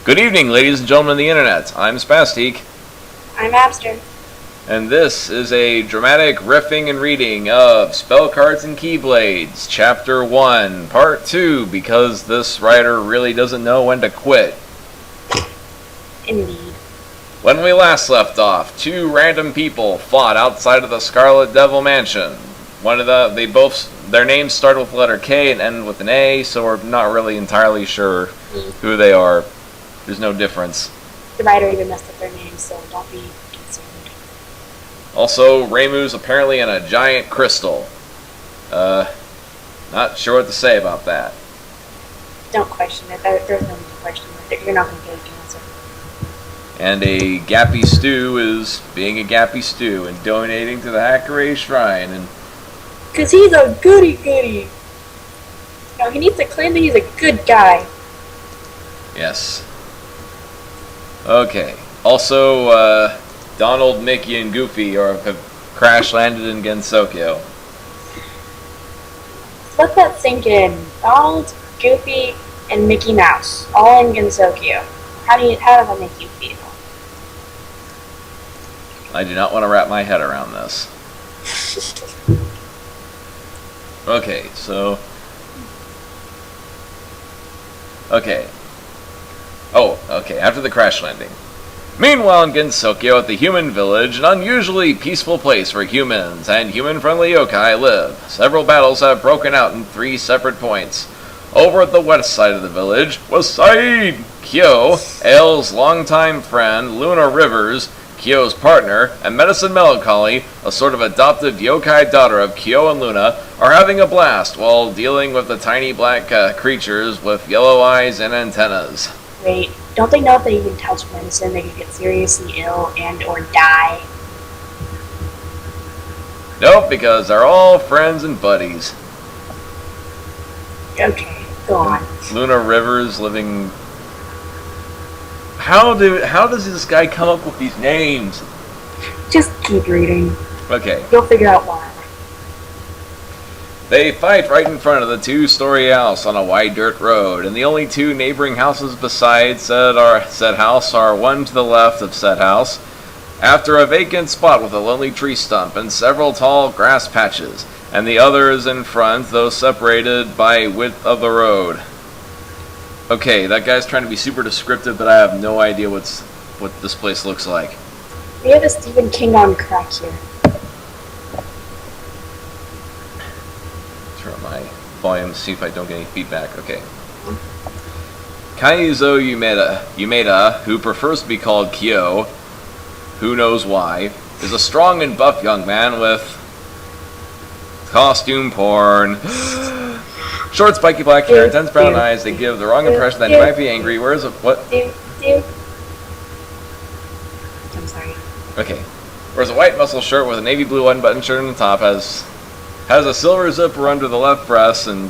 Good evening, ladies and gentlemen of the internet. I'm Spastique, I'm Abster. and this is a dramatic riffing and reading of Spellcards and Keyblades, Chapter 1, Part 2, because this writer really doesn't know when to quit. Indeed. When we last left off, two random people fought outside of the Scarlet Devil Mansion. Their names start with the letter K and end with an A, so we're not really entirely sure who they are. There's no difference. The writer even messed up their names, so don't be concerned. Also, Reimu's apparently in a giant crystal. Not sure what to say about that. Don't question it. There's no need to question it. You're not going to get an answer. And a Gappy Stew is being a Gappy Stew and donating to the Hackaway Shrine. And Because he's a goody-goody. No, he needs to claim that he's a good guy. yes. Okay. Also, Donald, Mickey, and Goofy have crash landed in Gensokyo. Let that sink in. Donald, Goofy, and Mickey Mouse, all in Gensokyo. How does that make you feel? I do not want to wrap my head around this. Okay, so... Okay. After the crash landing. Meanwhile in Gensokyo at the human village, an unusually peaceful place where humans and human-friendly yokai live. Several battles have broken out in 3 separate points. Over at the west side of the village was Saeed! Kyo, Ail's longtime friend, Luna Rivers, Kyo's partner, and Medicine Melancholy, a sort of adopted yokai daughter of Kyo and Luna, are having a blast while dealing with the tiny black creatures with yellow eyes and antennas. Wait, don't they know if they even touch medicine, they could get seriously ill and or die? Nope, because they're all friends and buddies. Okay, go on. Luna Rivers living... How does this guy come up with these names? Just keep reading. Okay. You'll figure out why. They fight right in front of the 2-story house on a wide dirt road, and the only 2 neighboring houses besides said house are one to the left of said house, after a vacant spot with a lonely tree stump and several tall grass patches, and the other is in front, though separated by width of the road. Okay, that guy's trying to be super descriptive, but I have no idea what this place looks like. We have a Stephen King on crack here. Turn my volume, see if I don't get any feedback. Okay. Kaizo Umeda, who prefers to be called Kyo, who knows why, is a strong and buff young man with costume porn. Short, spiky black hair, intense brown eyes. They give the wrong impression that he might be angry. Where's a what? I'm sorry. Okay. Wears a white muscle shirt with a navy blue one-button shirt on the top. Has a silver zipper under the left breast and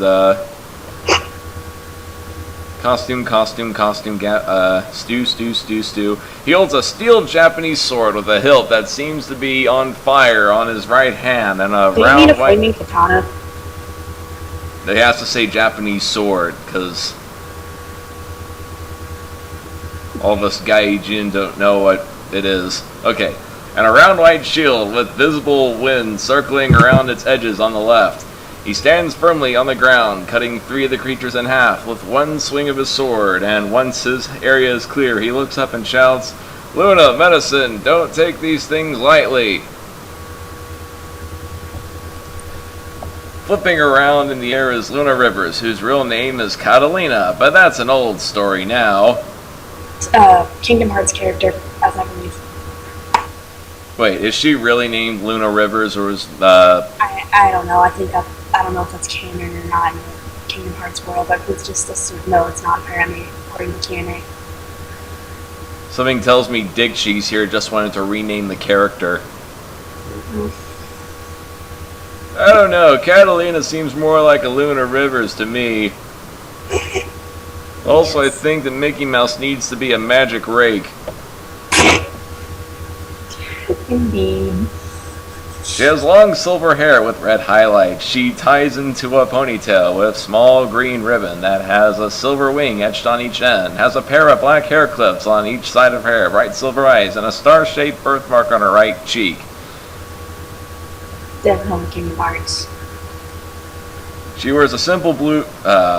stew. He holds a steel Japanese sword with a hilt that seems to be on fire on his right hand and a Do you round mean a white. flaming katana? They have to say Japanese sword, because all of us gaijin don't know what it is. Okay. And a round white shield with visible wind circling around its edges on the left. He stands firmly on the ground, cutting 3 of the creatures in half with one swing of his sword, and once his area is clear, he looks up and shouts, "Luna, Medicine, don't take these things lightly." Flipping around in the air is Luna Rivers, whose real name is Catalina, but that's an old story now. Kingdom Hearts character, as I believe. Wait, is she really named Luna Rivers, or is I don't know. I don't know if that's canon or not in the Kingdom Hearts world, but it's just assumed no, it's not apparently according to canon. something tells me Dig Cheese here just wanted to rename the character. I don't know, Catalina seems more like a Luna Rivers to me. Also, I think that Mickey Mouse needs to be a magic rake. Indeed. She has long silver hair with red highlights. She ties into a ponytail with small green ribbon that has a silver wing etched on each end, has a pair of black hair clips on each side of her hair, bright silver eyes, and a star-shaped birthmark on her right cheek. Definitely Kingdom Hearts. She wears a simple blue,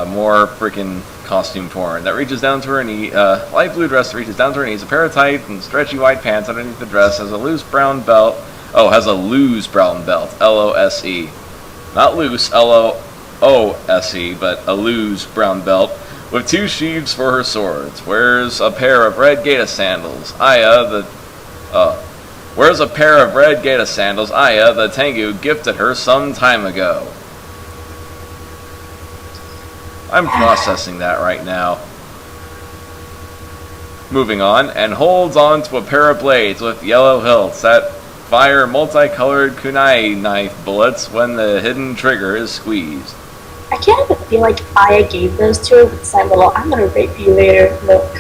more freaking costume torn that reaches down to her knee, light blue dress that reaches down to her knees, a pair of tight and stretchy white pants underneath the dress, has a loose brown belt. Oh, has a loose brown belt, L-O-S-E. Not loose, L-O-O-S-E, but a loose brown belt with two sheaths for her swords. Wears a pair of red Gaeta sandals. Wears a pair of red Gaeta sandals Aya, the Tengu, gifted her some time ago. I'm processing that right now. Moving on, and holds on to a pair of blades with yellow hilts that fire multicolored kunai knife bullets when the hidden trigger is squeezed. I can't help but feel like Aya gave those to her with that little "I'm gonna rape you later" look.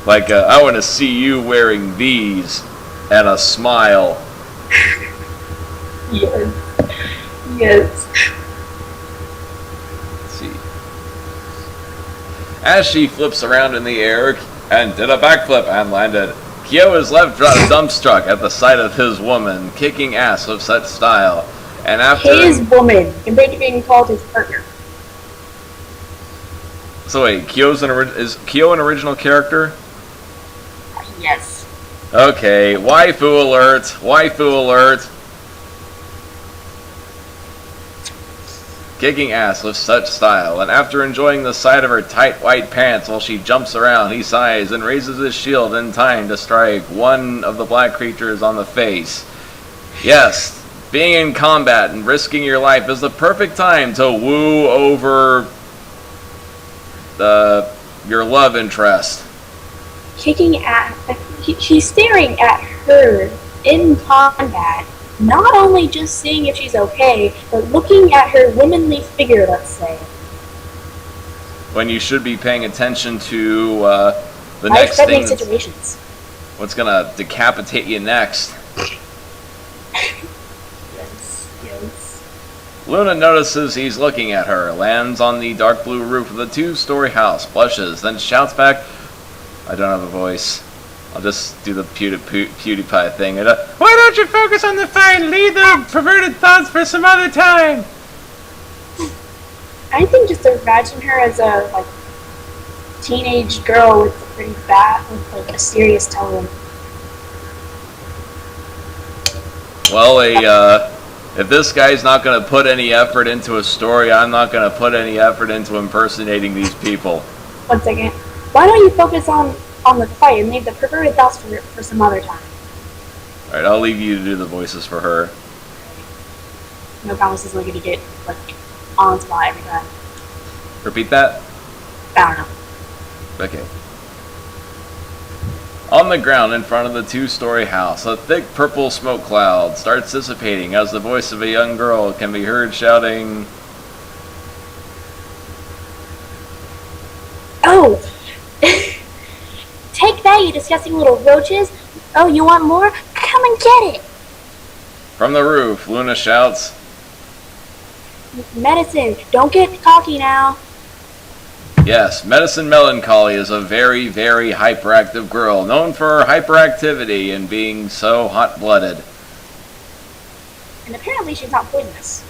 Like, I want to see you wearing these, and a smile. Yes. Yes. Let's see. As she flips around in the air and did a backflip and landed, Kyo is left dumbstruck at the sight of his woman kicking ass with such style. And after his woman, compared to being called his partner. So wait, is Kyo an original character? Yes. Okay, waifu alert, waifu alert. Kicking ass with such style, and after enjoying the sight of her tight white pants while she jumps around, he sighs and raises his shield in time to strike one of the black creatures on the face. Yes, being in combat and risking your life is the perfect time to woo over your love interest. She's staring at her in combat, not only just seeing if she's okay, but looking at her womanly figure, let's say. When you should be paying attention to the next thing. Situations. What's gonna decapitate you next? Yes. Luna notices he's looking at her, lands on the dark blue roof of the two-story house, blushes, then shouts back, I don't have a voice. I'll just do the PewDiePie thing. Why don't you focus on the fight and leave the perverted thoughts for some other time? I think just imagine her as a teenage girl with a pretty with a serious tone. Well, if this guy's not going to put any effort into a story, I'm not going to put any effort into impersonating these people. 1 second. Why don't you focus on the fight and leave the perverted thoughts for some other time? Alright, I'll leave you to do the voices for her. No promises we're gonna get on the spot every time. Repeat that? I don't know. Okay. On the ground in front of the two-story house, a thick purple smoke cloud starts dissipating as the voice of a young girl can be heard shouting, Oh! Take that, you disgusting little roaches! Oh, you want more? Come and get it! From the roof, Luna shouts, Medicine! Don't get cocky now! Yes, Medicine Melancholy is a very, very hyperactive girl, known for her hyperactivity and being so hot-blooded. And apparently she's not poisonous.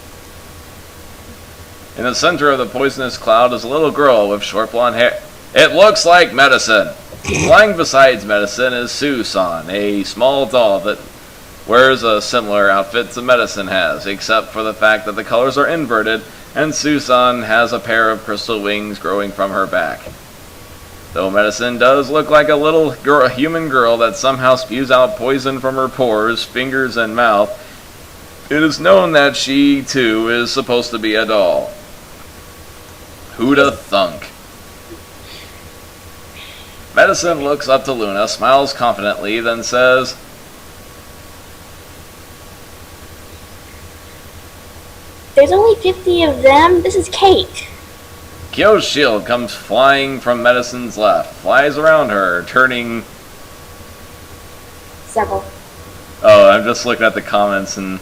In the center of the poisonous cloud is a little girl with short blonde hair. It looks like Medicine! Lying beside Medicine is Susan, a small doll that wears a similar outfit to Medicine has, except for the fact that the colors are inverted, and Susan has a pair of crystal wings growing from her back. Though Medicine does look like a little human girl that somehow spews out poison from her pores, fingers, and mouth, it is known that she, too, is supposed to be a doll. Who'da thunk? Medicine looks up to Luna, smiles confidently, then says, There's only 50 of them. This is cake. Kyo's shield comes flying from Medicine's left, flies around her, turning Several. Oh, I'm just looking at the comments and...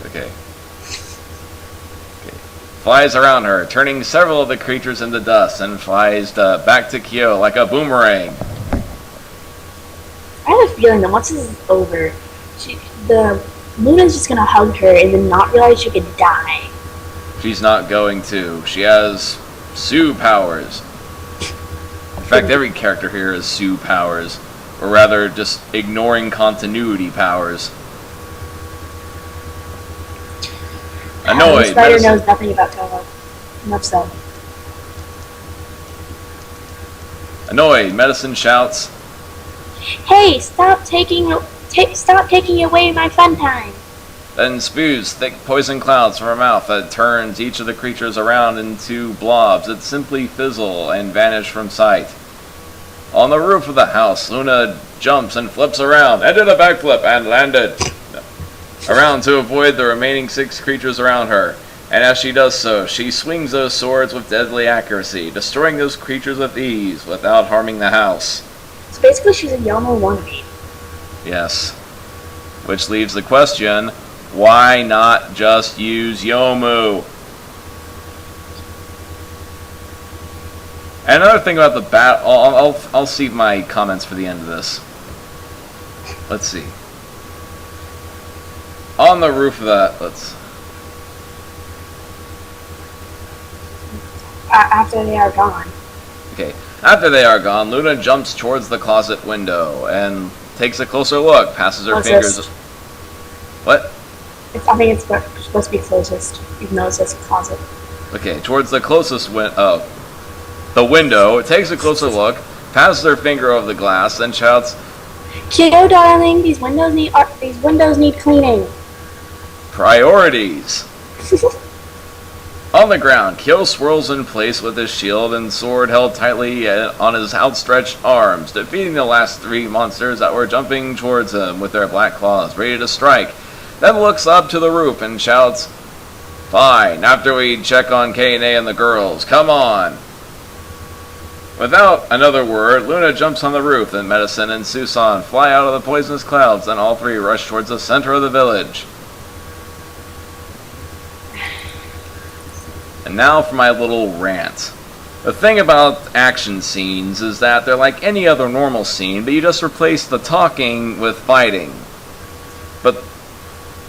Okay. Flies around her, turning several of the creatures into dust, and flies back to Kyo like a boomerang. I have a feeling that once this is over, Luna's just gonna hug her and then not realize she could die. She's not going to. She has Sue powers. In fact, every character here has Sue powers. Or rather, just ignoring continuity powers. Annoyed. Spider knows nothing about Toho. Enough so. Annoyed, Medicine shouts, "Hey, stop taking away my fun time!" then spews thick poison clouds from her mouth that turns each of the creatures around into blobs that simply fizzle and vanish from sight. On the roof of the house, Luna jumps and flips around, and did a backflip and landed around to avoid the remaining 6 creatures around her. And as she does so, she swings those swords with deadly accuracy, destroying those creatures with ease without harming the house. So basically she's a Yomo wannabe. Yes. Which leaves the question, why not just use Yomu? And another thing about the bat, I'll save my comments for the end of this. Let's see. On the roof of that, After they are gone. Okay. After they are gone, Luna jumps towards the closet window and takes a closer look, passes her fingers... This? What? I think it's supposed to be closest, even though it says closet. Okay, towards the closest the window, it takes a closer look, passes her finger over the glass, and shouts, "Kyo, darling, these windows need cleaning." Priorities. On the ground, Kyo swirls in place with his shield and sword held tightly on his outstretched arms, defeating the last 3 monsters that were jumping towards him with their black claws, ready to strike. Then looks up to the roof and shouts, "Fine, after we check on K&A and the girls, come on." Without another word, Luna jumps on the roof, and Medicine and Susan fly out of the poisonous clouds, and all 3 rush towards the center of the village. And now for my little rant. The thing about action scenes is that they're like any other normal scene, but you just replace the talking with fighting. But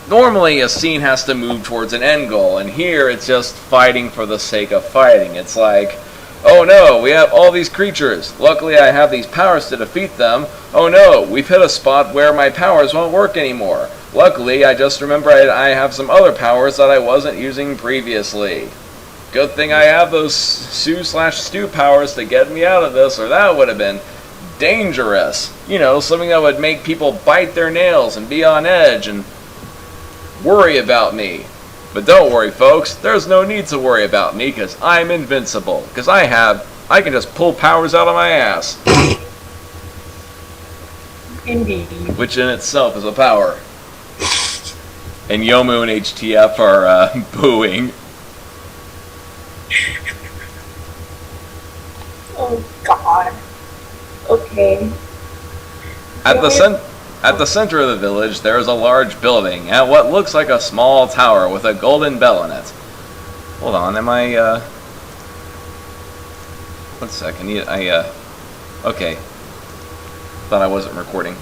normally a scene has to move towards an end goal, and here it's just fighting for the sake of fighting. It's like, oh no, we have all these creatures. Luckily I have these powers to defeat them. Oh no, we've hit a spot where my powers won't work anymore. Luckily I just remembered I have some other powers that I wasn't using previously. Good thing I have those Sue/Stu powers to get me out of this, or that would have been dangerous. You know, something that would make people bite their nails and be on edge and worry about me. But don't worry, folks, there's no need to worry about me, because I'm invincible. Because I can just pull powers out of my ass. Indeed. Which in itself is a power. And Yomu and HTF are booing. Oh god. Okay. At the center of the village, there is a large building and what looks like a small tower with a golden bell in it. Hold on, am I, 1 second, okay. Thought I wasn't recording.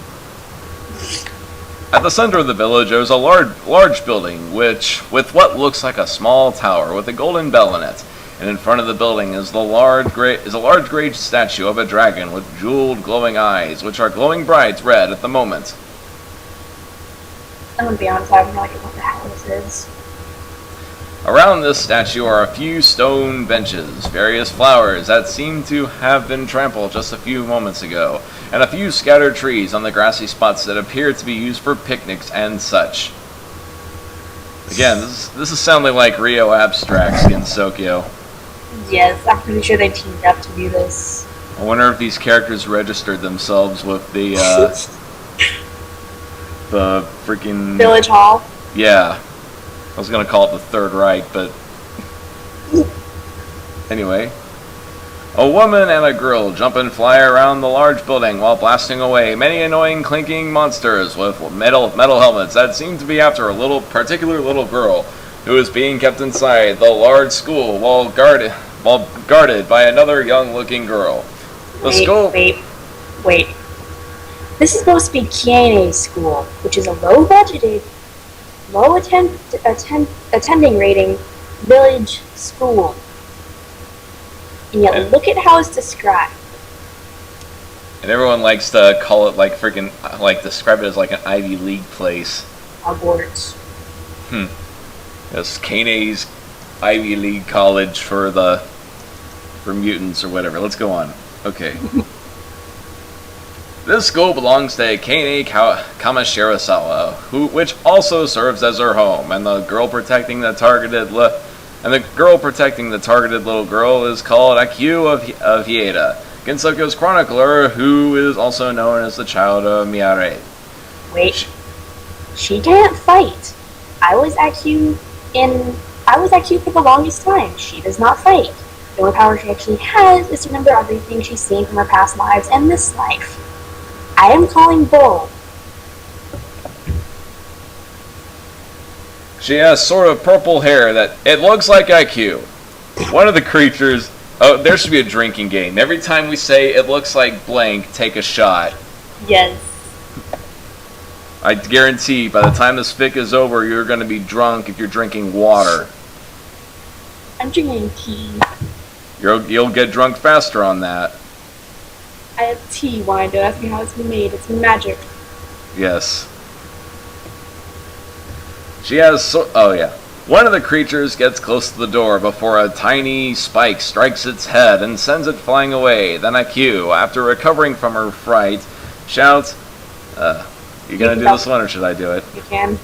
At the center of the village, there is a large building, with what looks like a small tower with a golden bell in it. And in front of the building is a large gray statue of a dragon with jeweled glowing eyes, which are glowing bright red at the moment. I'm gonna be honest, I have no idea what the hell this is. Around this statue are a few stone benches, various flowers that seem to have been trampled just a few moments ago, and a few scattered trees on the grassy spots that appear to be used for picnics and such. Again, this is sounding like Rio Abstract's Gensokyo. Yes, I'm pretty sure they teamed up to do this. I wonder if these characters registered themselves with the freaking... Village Hall? Yeah. I was gonna call it the Third Reich, but... Anyway. A woman and a girl jump and fly around the large building while blasting away many annoying clinking monsters with metal helmets that seem to be after a particular little girl who is being kept inside the large school while guarded by another young-looking girl. Wait. This is supposed to be Kiane's school, which is a low-budgeted, attending rating village school. And yet, look at how it's described. And everyone likes to call it describe it as like an Ivy League place. Hogwarts. That's Kane's Ivy League college for mutants or whatever. Let's go on. Okay. This school belongs to Kane Kamashirasawa, which also serves as her home, and the girl protecting the targeted little girl is called Akio of Hieda, Gensokyo's chronicler, who is also known as the child of Miyare. Wait, she can't fight. I was Akio for the longest time. She does not fight. The only power she actually has is to remember everything she's seen from her past lives and this life. I am calling bull. She has sort of purple hair that it looks like IQ. One of the creatures. Oh, there should be a drinking game. Every time we say it looks like blank, take a shot. Yes. I guarantee by the time this fic is over, you're going to be drunk if you're drinking water. I'm drinking tea. You'll get drunk faster on that. I have tea wine. Don't ask me how it's been made. It's magic. Yes. She has oh yeah. One of the creatures gets close to the door before a tiny spike strikes its head and sends it flying away. Then Akio, after recovering from her fright, shouts, you gonna do this one or should I do it? You can.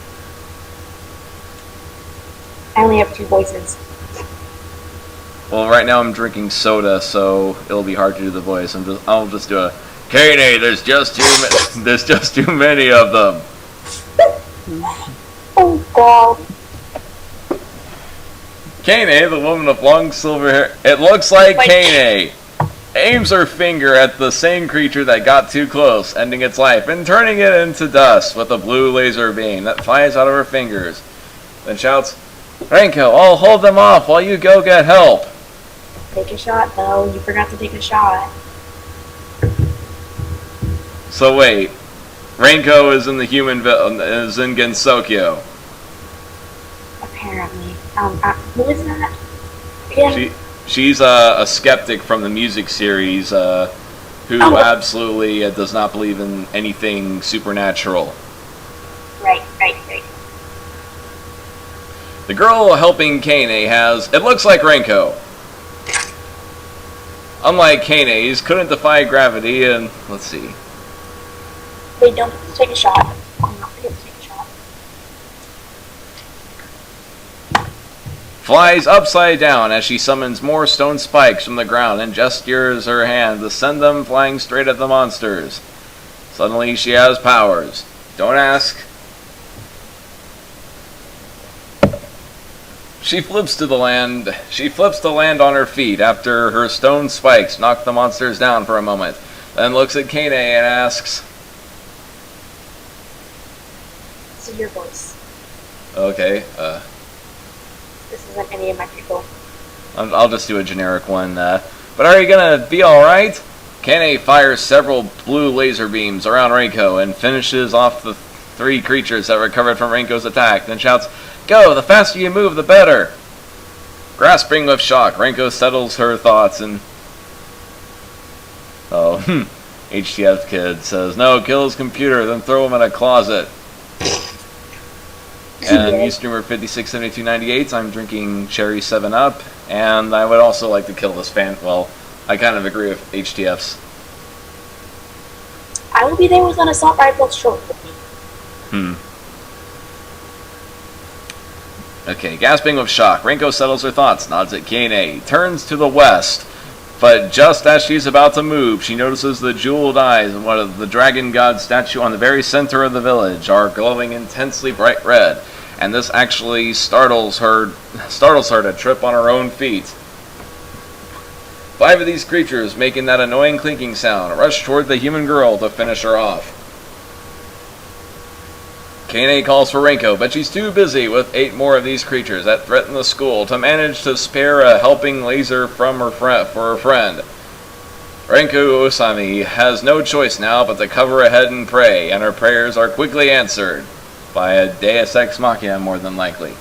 I only have 2 voices. Well, right now I'm drinking soda, so it'll be hard to do the voice. I'll just do a Kane, there's just too many of them. Oh God. Kane, the woman with long silver hair. It looks like Kane aims her finger at the same creature that got too close, ending its life and turning it into dust with a blue laser beam that flies out of her fingers. Then shouts, Renko, I'll hold them off while you go get help. Take a shot, though. You forgot to take a shot. So wait, Renko is in the is in Gensokyo. Apparently. Who is that? Again? She's a skeptic from the music series who absolutely does not believe in anything supernatural. Right. The girl helping Kane has, it looks like Renko. Unlike Kane's, couldn't defy gravity and, let's see. Wait, don't take a shot. I'm not forget to take a shot. Flies upside down as she summons more stone spikes from the ground and gestures her hand to send them flying straight at the monsters. Suddenly she has powers. Don't ask. She flips to land on her feet after her stone spikes knock the monsters down for a moment. Then looks at Kane and asks, This is your voice. Okay, This isn't any of my people. I'll just do a generic one. But are you gonna be alright? Kane fires several blue laser beams around Renko and finishes off the 3 creatures that recovered from Renko's attack, then shouts, Go! The faster you move, the better! Grasping with shock, Renko settles her thoughts and... HTF kid says, No, kill his computer, then throw him in a closet. And Ustreamer 567298, I'm drinking Cherry 7-Up, and I would also like to kill this fan. Well, I kind of agree with HTF's. I will be there with an assault rifle shortly. Okay, gasping with shock, Renko settles her thoughts, nods at Kane, turns to the west, but just as she's about to move, she notices the jeweled eyes of one of the dragon god statue on the very center of the village are glowing intensely bright red, and this actually startles her to trip on her own feet. 5 of these creatures, making that annoying clinking sound, rush toward the human girl to finish her off. Kane calls for Renko, but she's too busy with 8 more of these creatures that threaten the school to manage to spare a helping laser from her for her friend. Renko Osami has no choice now but to cover ahead and pray, and her prayers are quickly answered by a Deus Ex Machina, more than likely.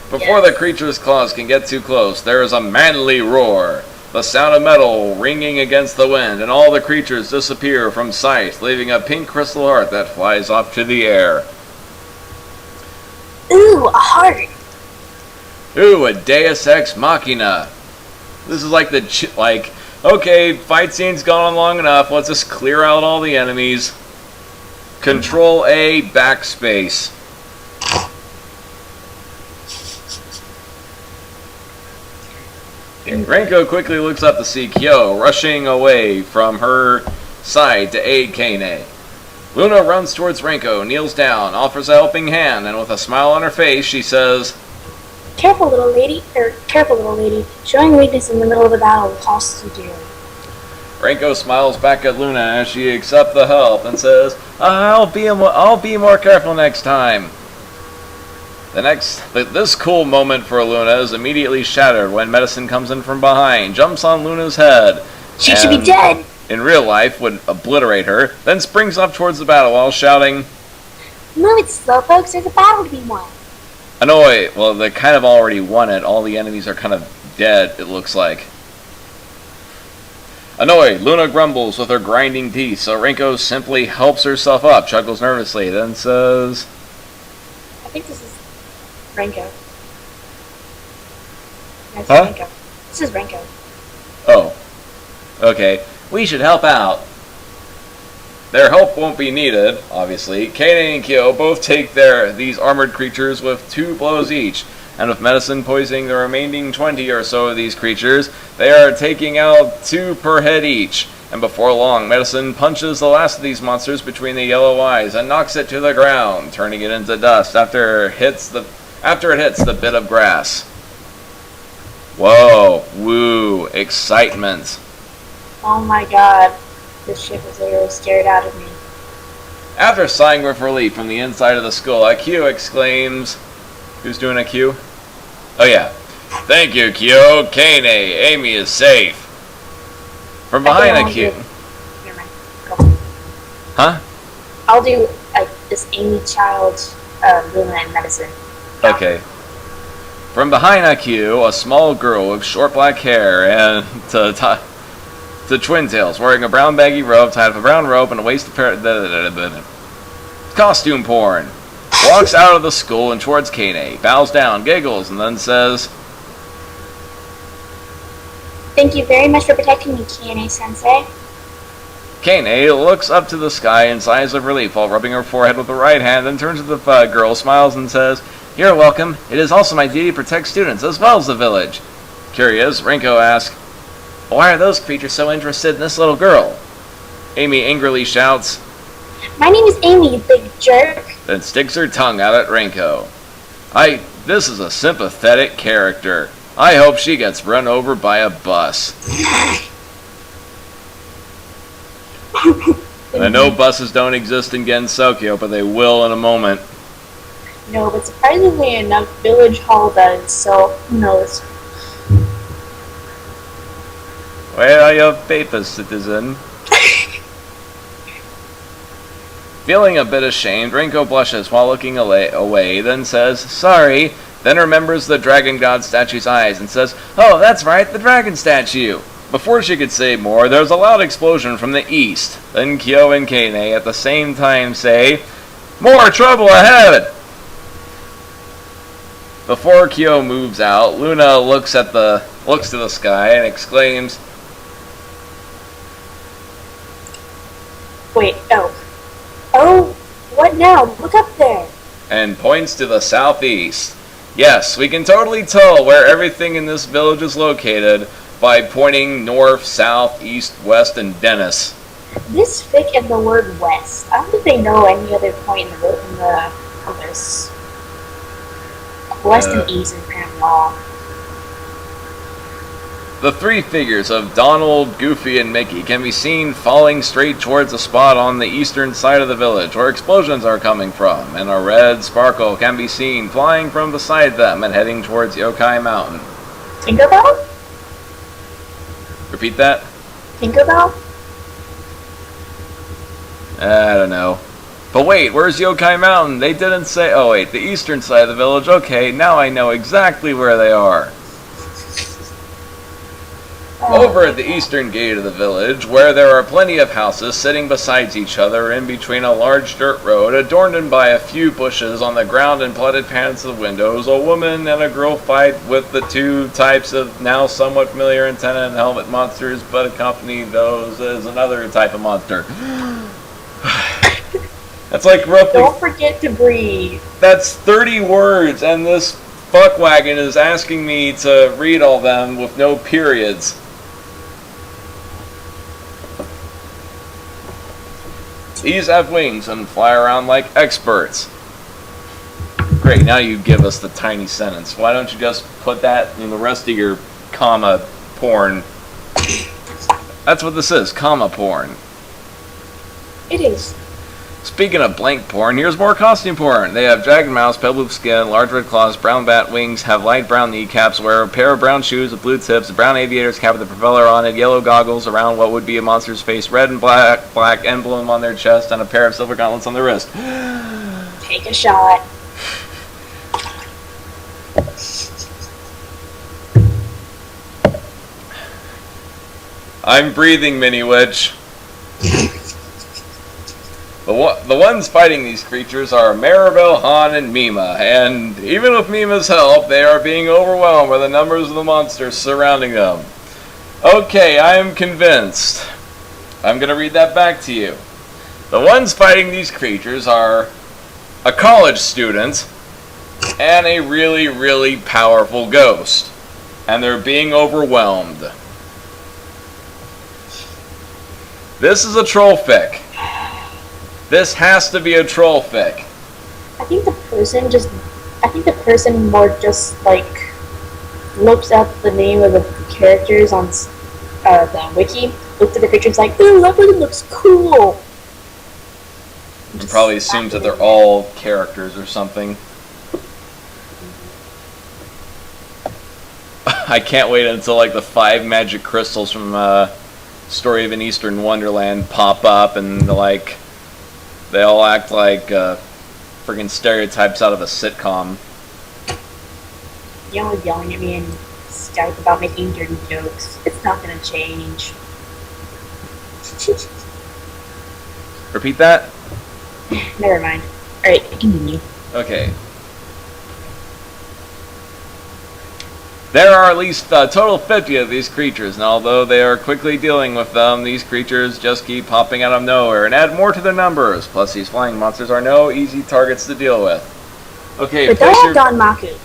Before the creature's claws can get too close, there is a manly roar, the sound of metal ringing against the wind, and all the creatures disappear from sight, leaving a pink crystal heart that flies off to the air. Ooh, a heart! Ooh, a Deus Ex Machina. This is like okay, fight scene's gone on long enough, let's just clear out all the enemies. Control A, backspace. Renko quickly looks up to see Kyo rushing away from her side to aid Kane. Luna runs towards Renko, kneels down, offers a helping hand, and with a smile on her face, she says, Careful, little lady. Showing weakness in the middle of the battle will cost you dearly. Renko smiles back at Luna as she accepts the help and says, I'll be more careful next time. This cool moment for Luna is immediately shattered when Medicine comes in from behind, jumps on Luna's head. She should be dead! In real life, would obliterate her, then springs up towards the battle while shouting, Move it, slowpokes, there's a battle to be won. Annoy, well, they kind of already won it. All the enemies are kind of dead, it looks like. Annoyed, Luna grumbles with her grinding teeth, so Renko simply helps herself up, chuckles nervously, then says, I think this is Renko. No, this Huh? is Renko. This is Renko. Oh. Okay. We should help out. Their help won't be needed, obviously. Kane and Kyo both take these armored creatures with 2 blows each, and with Medicine poisoning the remaining 20 or so of these creatures, they are taking out 2 per head each. And before long, Medicine punches the last of these monsters between the yellow eyes and knocks it to the ground, turning it into dust after it hits the bit of grass. Whoa, woo, excitement. Oh my god. This shit was literally scared out of me. After sighing with relief from the inside of the skull, a Q exclaims, who's doing a Q? Oh yeah. Thank you, Q. Kane, Amy is safe. From behind a Q. Never mind. Go. Huh? I'll do this Amy Child, Luna and Medicine. Okay. From behind a Q, a small girl with short black hair and to twin tails, wearing a brown baggy robe tied with a brown rope and a waist costume porn. Walks out of the school and towards Kane, bows down, giggles, and then says, Thank you very much for protecting me, Kiane-sensei. Kane looks up to the sky in sighs of relief while rubbing her forehead with the right hand, then turns to the girl, smiles, and says, You're welcome. It is also my duty to protect students as well as the village. Curious, Renko asks, Why are those creatures so interested in this little girl? Amy angrily shouts, My name is Amy, you big jerk. Then sticks her tongue out at Renko. This is a sympathetic character. I hope she gets run over by a bus. I know buses don't exist in Gensokyo, but they will in a moment. No, but surprisingly enough, Village Hall does, so who knows. Where are your papers, citizen? Feeling a bit ashamed, Renko blushes while looking away, then says, Sorry, then remembers the dragon god statue's eyes and says, Oh, that's right, the dragon statue. Before she could say more, there's a loud explosion from the east. Then Kyo and Kane at the same time say, More trouble ahead! Before Kyo moves out, Luna looks to the sky and exclaims, Wait, oh. Oh, what now? Look up there. and points to the southeast. Yes, we can totally tell where everything in this village is located by pointing north, south, east, west, and Dennis. This fic and the word west. I don't think they know any other point in the compass. West and east is kind of law. The three figures of Donald, Goofy, and Mickey can be seen falling straight towards a spot on the eastern side of the village where explosions are coming from, and a red sparkle can be seen flying from beside them and heading towards Yokai Mountain. Tinkerbell? Repeat that? Tinkerbell? I don't know. But wait, where's Yokai Mountain? They didn't say... Oh wait, the eastern side of the village. Okay, now I know exactly where they are. Over at the eastern gate of the village, where there are plenty of houses sitting beside each other in between a large dirt road, adorned by a few bushes on the ground and flooded panels of windows, a woman and a girl fight with the two types of now somewhat familiar antenna and helmet monsters, but accompany those as another type of monster. That's like roughly... Don't forget to breathe. That's 30 words, and this fuckwagon is asking me to read all them with no periods. These have wings and fly around like experts. Great, now you give us the tiny sentence. Why don't you just put that in the rest of your comma porn? That's what this is, comma porn. It is. Speaking of blank porn, here's more costume porn. They have jagged mouse, pale blue skin, large red claws, brown bat wings, have light brown kneecaps, wear a pair of brown shoes with blue tips, a brown aviator's cap with a propeller on it, yellow goggles around what would be a monster's face, red and black emblem on their chest, and a pair of silver gauntlets on their wrist. Take a shot. I'm breathing, Mini Witch. The ones fighting these creatures are Maribel, Han, and Mima, and even with Mima's help, they are being overwhelmed by the numbers of the monsters surrounding them. Okay, I am convinced. I'm going to read that back to you. The ones fighting these creatures are a college student and a really, really powerful ghost, and they're being overwhelmed. This is a troll fic. This has to be a troll fic. I think the person more just like looks up the name of the characters on the wiki, looked at the pictures like, ooh, that person looks cool. And probably assumes that they're all characters or something. I can't wait until like the 5 magic crystals from Story of an Eastern Wonderland pop up and like they all act like friggin' stereotypes out of a sitcom. Y'all are yelling at me in Skype about making dirty jokes. It's not gonna change. Repeat that? Never mind. Alright, continue. Okay. There are at least a total of 50 of these creatures, and although they are quickly dealing with them, these creatures just keep popping out of nowhere and add more to their numbers. Plus, these flying monsters are no easy targets to deal with. Okay, but they'll have Don Maku.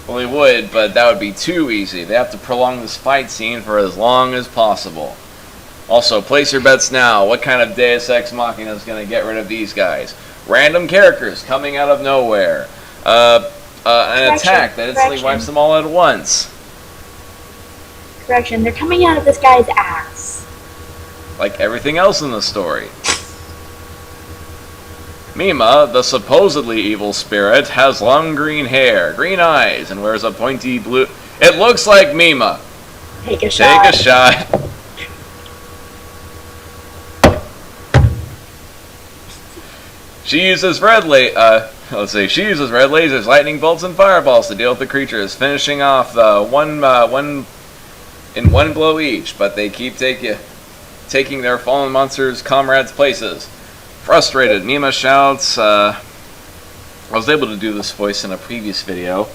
Well, they would, but that would be too easy. They have to prolong this fight scene for as long as possible. Also, place your bets now. What kind of Deus Ex Machina is going to get rid of these guys? Random characters coming out of nowhere. An attack that instantly wipes them all at once. Correction, they're coming out of this guy's ass. Like everything else in the story. Mima, the supposedly evil spirit, has long green hair, green eyes, and wears a pointy blue... It looks like Mima! Take a shot. Take a shot. She uses red lasers, lightning bolts, and fireballs to deal with the creatures, finishing off one in one blow each. But they keep taking their fallen monsters' comrades' places. Frustrated, Mima shouts. I was able to do this voice in a previous video.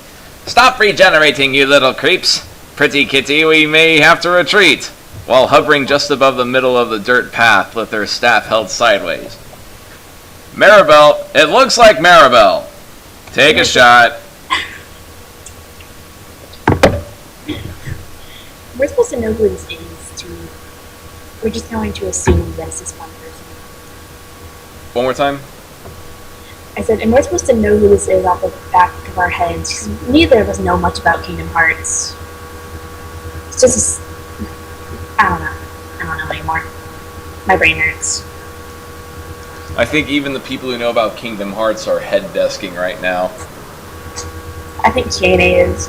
Stop regenerating, you little creeps! Pretty kitty, we may have to retreat. While hovering just above the middle of the dirt path with their staff held sideways. Maribel, it looks like Maribel. Take a shot. We're supposed to know who this is, we're just going to assume that it's this one person. One more time? I said, and we're supposed to know who this is off the back of our heads, because neither of us know much about Kingdom Hearts. It's just, I don't know. I don't know anymore. My brain hurts. I think even the people who know about Kingdom Hearts are head desking right now. I think Kate is.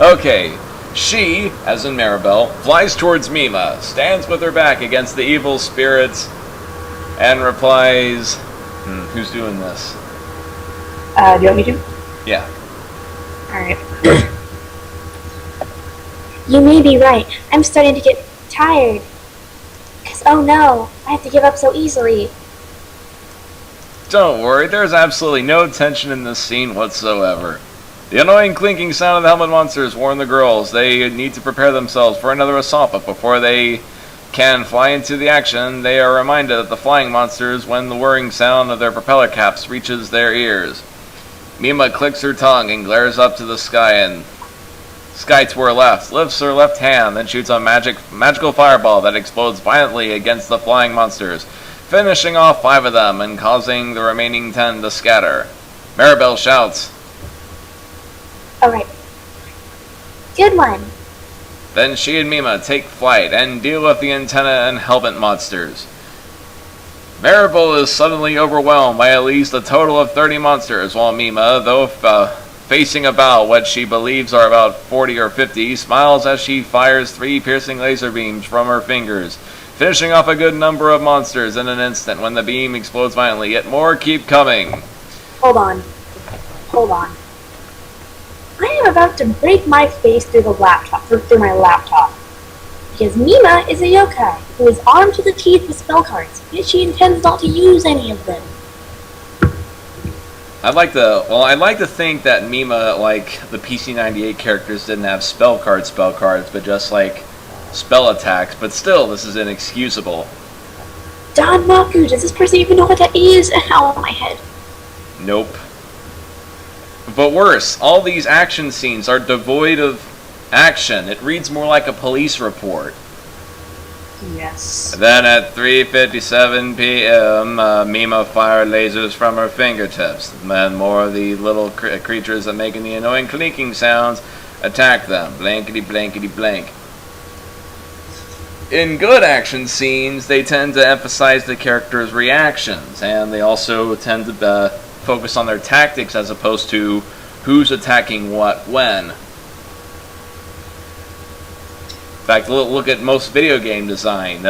Okay, she, as in Maribel, flies towards Mima, stands with her back against the evil spirits, and replies, who's doing this? Do you want me to? Yeah. Alright. You may be right. I'm starting to get tired. Because, oh no, I have to give up so easily. Don't worry, there's absolutely no tension in this scene whatsoever. The annoying clinking sound of the helmet monsters warn the girls they need to prepare themselves for another assault, but before they can fly into the action, they are reminded that the flying monsters when the whirring sound of their propeller caps reaches their ears. Mima clicks her tongue and glares up to the sky to her left, lifts her left hand, then shoots a magical fireball that explodes violently against the flying monsters, finishing off 5 of them and causing the remaining 10 to scatter. Maribel shouts, Alright. Good one. Then she and Mima take flight and deal with the antenna and helmet monsters. Maribel is suddenly overwhelmed by at least a total of 30 monsters, while Mima, though facing about what she believes are about 40 or 50, smiles as she fires 3 piercing laser beams from her fingers, finishing off a good number of monsters in an instant when the beam explodes violently, yet more keep coming. Hold on. I am about to break my face through my laptop. Because Mima is a yokai who is armed to the teeth with spell cards, yet she intends not to use any of them. I'd like to think that Mima, like the PC-98 characters, didn't have spell cards, but just like spell attacks, but still, this is inexcusable. Don Maku, does this person even know what that is? Ow, my head. Nope. But worse, all these action scenes are devoid of action. It reads more like a police report. Yes. Then at 3:57 p.m., Mima fired lasers from her fingertips. And more of the little creatures that making the annoying clinking sounds attack them. Blankety blankety blank. In good action scenes, they tend to emphasize the characters' reactions, and they also tend to focus on their tactics as opposed to who's attacking what when. In fact, look at most video game design.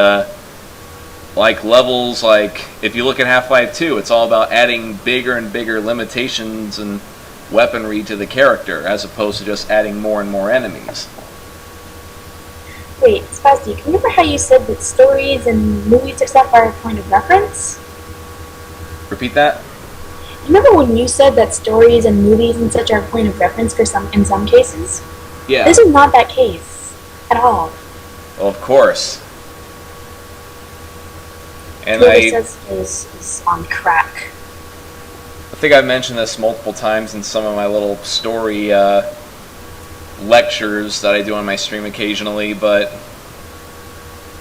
Like levels, like if you look at Half-Life 2, it's all about adding bigger and bigger limitations and weaponry to the character, as opposed to just adding more and more enemies. Wait, Spazzy, can you remember how you said that stories and movies and stuff are a point of reference? Repeat that? Remember when you said that stories and movies and such are a point of reference for in some cases? Yeah. This is not that case. At all. Well, of course. And Whoever says is on crack. I think I've mentioned this multiple times in some of my little story lectures that I do on my stream occasionally, but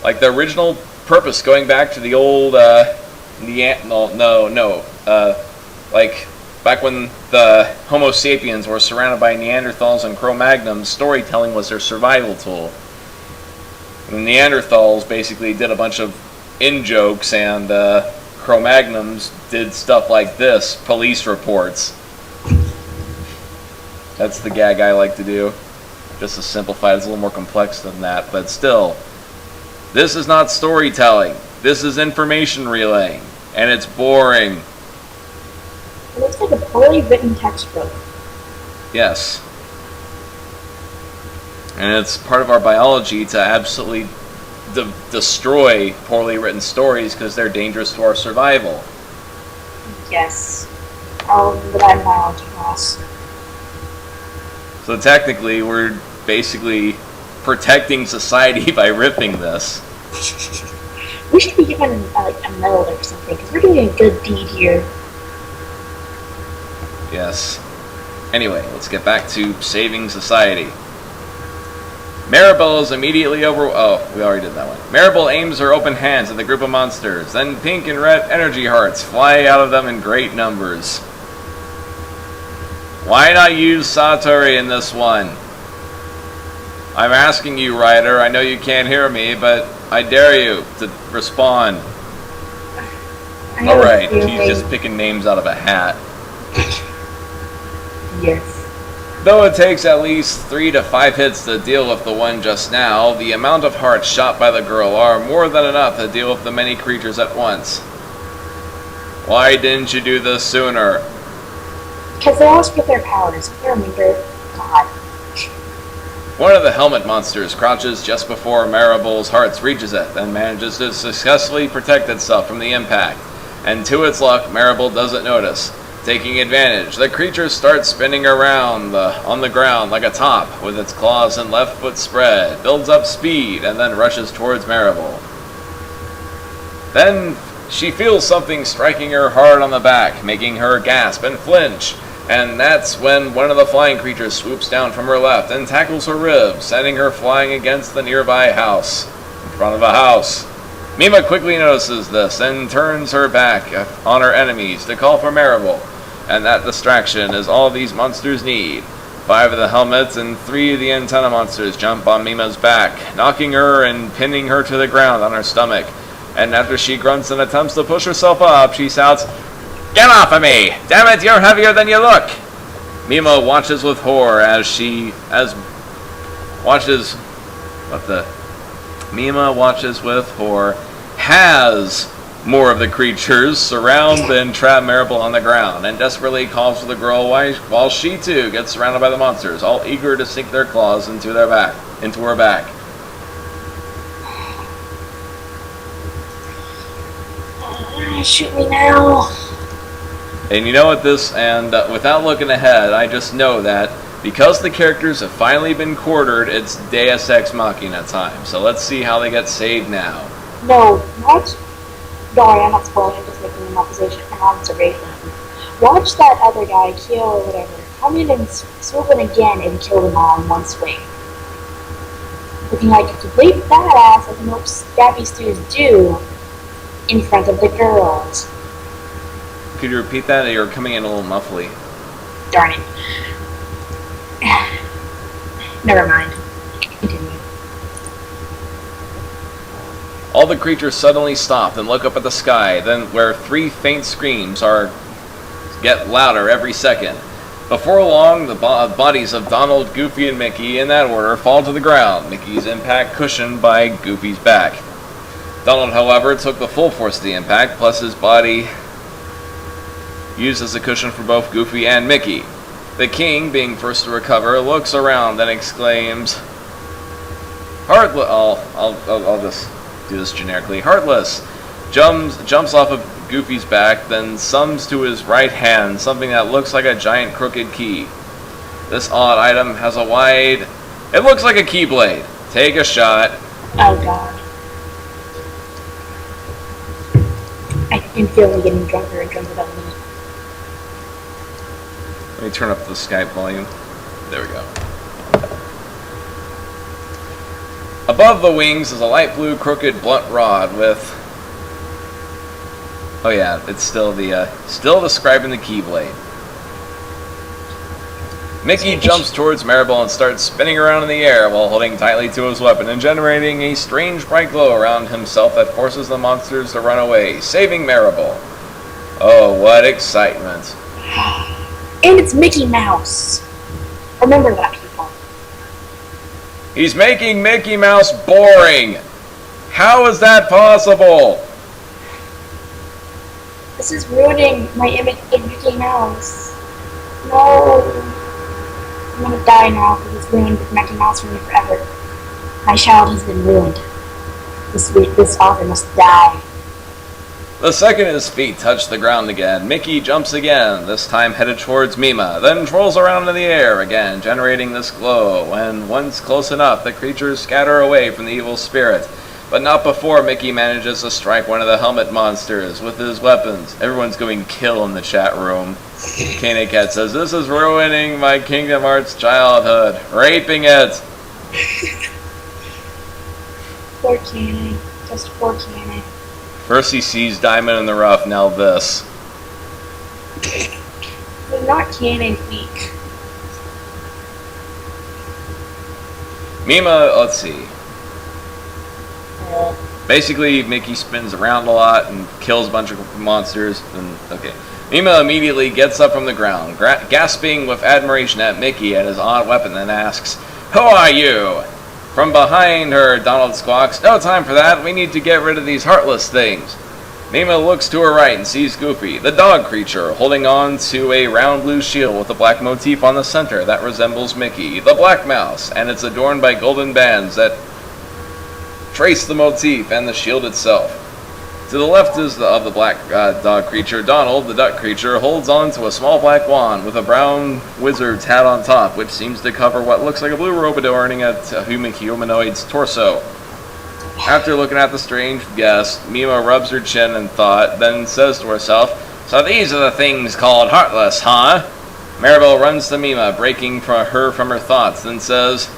like the original purpose, going back to the old like back when the Homo sapiens were surrounded by Neanderthals and Cro-Magnons, storytelling was their survival tool. The Neanderthals basically did a bunch of in-jokes, and Cro-Magnons did stuff like this, police reports. That's the gag I like to do. Just to simplify it, it's a little more complex than that, but still. This is not storytelling. This is information relaying, and it's boring. It looks like a poorly written textbook. Yes. And it's part of our biology to absolutely destroy poorly written stories because they're dangerous to our survival. Yes. All of the biology class. So technically, we're basically protecting society by ripping this. We should be given a medal or something, because we're doing a good deed here. Yes. Anyway, let's get back to saving society. Maribel is immediately we already did that one. Maribel aims her open hands at the group of monsters. Then pink and red energy hearts fly out of them in great numbers. Why not use Satori in this one? I'm asking you, Ryder. I know you can't hear me, but I dare you to respond. Alright, she's just picking names out of a hat. Yes. Though it takes at least 3 to 5 hits to deal with the one just now, the amount of hearts shot by the girl are more than enough to deal with the many creatures at once. Why didn't you do this sooner? Because they always get their powers. I remember. God. One of the helmet monsters crouches just before Maribel's heart reaches it, and manages to successfully protect itself from the impact. And to its luck, Maribel doesn't notice. Taking advantage, the creature starts spinning around on the ground like a top, with its claws and left foot spread, builds up speed, and then rushes towards Maribel. Then she feels something striking her hard on the back, making her gasp and flinch. And that's when one of the flying creatures swoops down from her left and tackles her ribs, sending her flying against the nearby house. In front of a house. Mima quickly notices this and turns her back on her enemies to call for Maribel. And that distraction is all these monsters need. 5 of the helmets and 3 of the antenna monsters jump on Mima's back, knocking her and pinning her to the ground on her stomach. And after she grunts and attempts to push herself up, she shouts, "Get off of me! Damn it, you're heavier than you look!" Mima watches with horror Mima watches with horror as more of the creatures surround and trap Maribel on the ground, and desperately calls for the girl while she too gets surrounded by the monsters, all eager to sink their claws into her back. Shoot me now. And you know what without looking ahead, I just know that because the characters have finally been quartered, it's Deus Ex Machina time. So let's see how they get saved now. No, what? Sorry, I'm not spoiling, I'm just making an observation. Watch that other guy, Kyo or whatever, come in and swoop in again and kill them all in one swing. Looking like a complete badass, like most Scabby Stews do, in front of the girls. Could you repeat that? You're coming in a little muffly. Darn it. Never mind. Continue. All the creatures suddenly stop and look up at the sky, then where 3 faint screams get louder every second. Before long, the bodies of Donald, Goofy, and Mickey, in that order, fall to the ground, Mickey's impact cushioned by Goofy's back. Donald, however, took the full force of the impact, plus his body used as a cushion for both Goofy and Mickey. The king, being first to recover, looks around and exclaims, "Heartless!" I'll just do this generically. "Heartless!" Jumps off of Goofy's back, then sums to his right hand something that looks like a giant crooked key. This odd item has it looks like a Keyblade. Take a shot. Oh god. I can feel me getting drunker and drunker by the minute. Let me turn up the Skype volume. There we go. Above the wings is a light blue crooked blunt rod with... Oh yeah, it's still describing the Keyblade. Mickey jumps towards Maribel and starts spinning around in the air while holding tightly to his weapon and generating a strange bright glow around himself that forces the monsters to run away, saving Maribel. Oh, what excitement. And it's Mickey Mouse. Remember that, people. He's making Mickey Mouse boring. How is that possible? This is ruining my image of Mickey Mouse. No. I'm gonna die now because it's ruined Mickey Mouse for me forever. My child has been ruined. This author must die. The second his feet touch the ground again, Mickey jumps again, this time headed towards Mima, then twirls around in the air again, generating this glow, and once close enough, the creatures scatter away from the evil spirit. But not before Mickey manages to strike one of the helmet monsters with his weapons. Everyone's going kill in the chat room. Kane Cat says, "This is ruining my Kingdom Hearts childhood. Raping it." Poor Kane. Just poor Kane. First he sees Diamond in the Rough, now this. But not Kane weak. Mima, let's see. Uh, Basically, Mickey spins around a lot and kills a bunch of monsters. And okay, Mima immediately gets up from the ground, gasping with admiration at Mickey and his odd weapon, and asks, "Who are you?" From behind her, Donald squawks, "No time for that. We need to get rid of these heartless things." Mima looks to her right and sees Goofy, the dog creature, holding on to a round blue shield with a black motif on the center that resembles Mickey, the Black Mouse, and it's adorned by golden bands that trace the motif and the shield itself. To the left of the black dog creature, Donald, the duck creature, holds on to a small black wand with a brown wizard's hat on top, which seems to cover what looks like a blue robe adorning a humanoid's torso. After looking at the strange guest, Mima rubs her chin in thought, then says to herself, "So these are the things called heartless, huh?" Maribel runs to Mima, breaking from her thoughts, then says,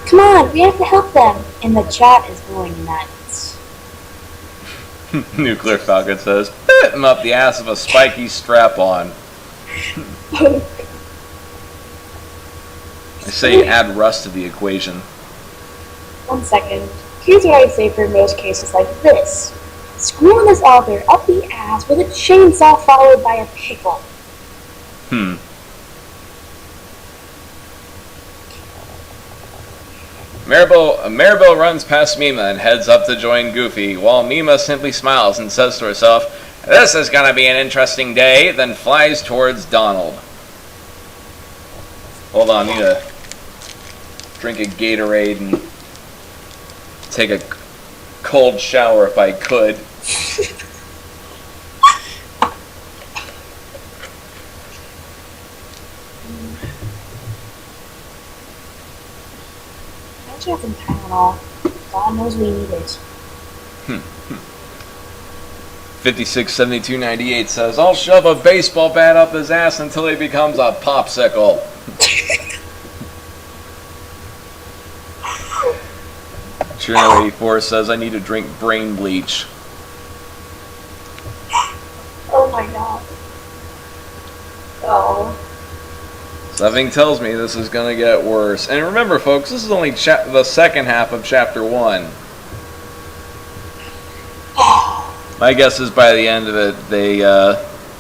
Come on, we have to help them. And the chat is going nuts. Nuclear Falcon says, "Bit him up the ass of a spiky strap-on." I say add rust to the equation. 1 second. Here's what I'd say for most cases like this. Screwing this author up the ass with a chainsaw followed by a pickle. Maribel runs past Mima and heads up to join Goofy, while Mima simply smiles and says to herself, "This is gonna be an interesting day," then flies towards Donald. Hold on, I need to drink a Gatorade and take a cold shower if I could. I have some Tylenol. God knows we need it. 567298 says, "I'll shove a baseball bat up his ass until he becomes a popsicle." Trino84 says, "I need to drink brain bleach." Oh my god. Oh. Something tells me this is going to get worse. And remember, folks, this is only the second half of Chapter 1. My guess is by the end of it,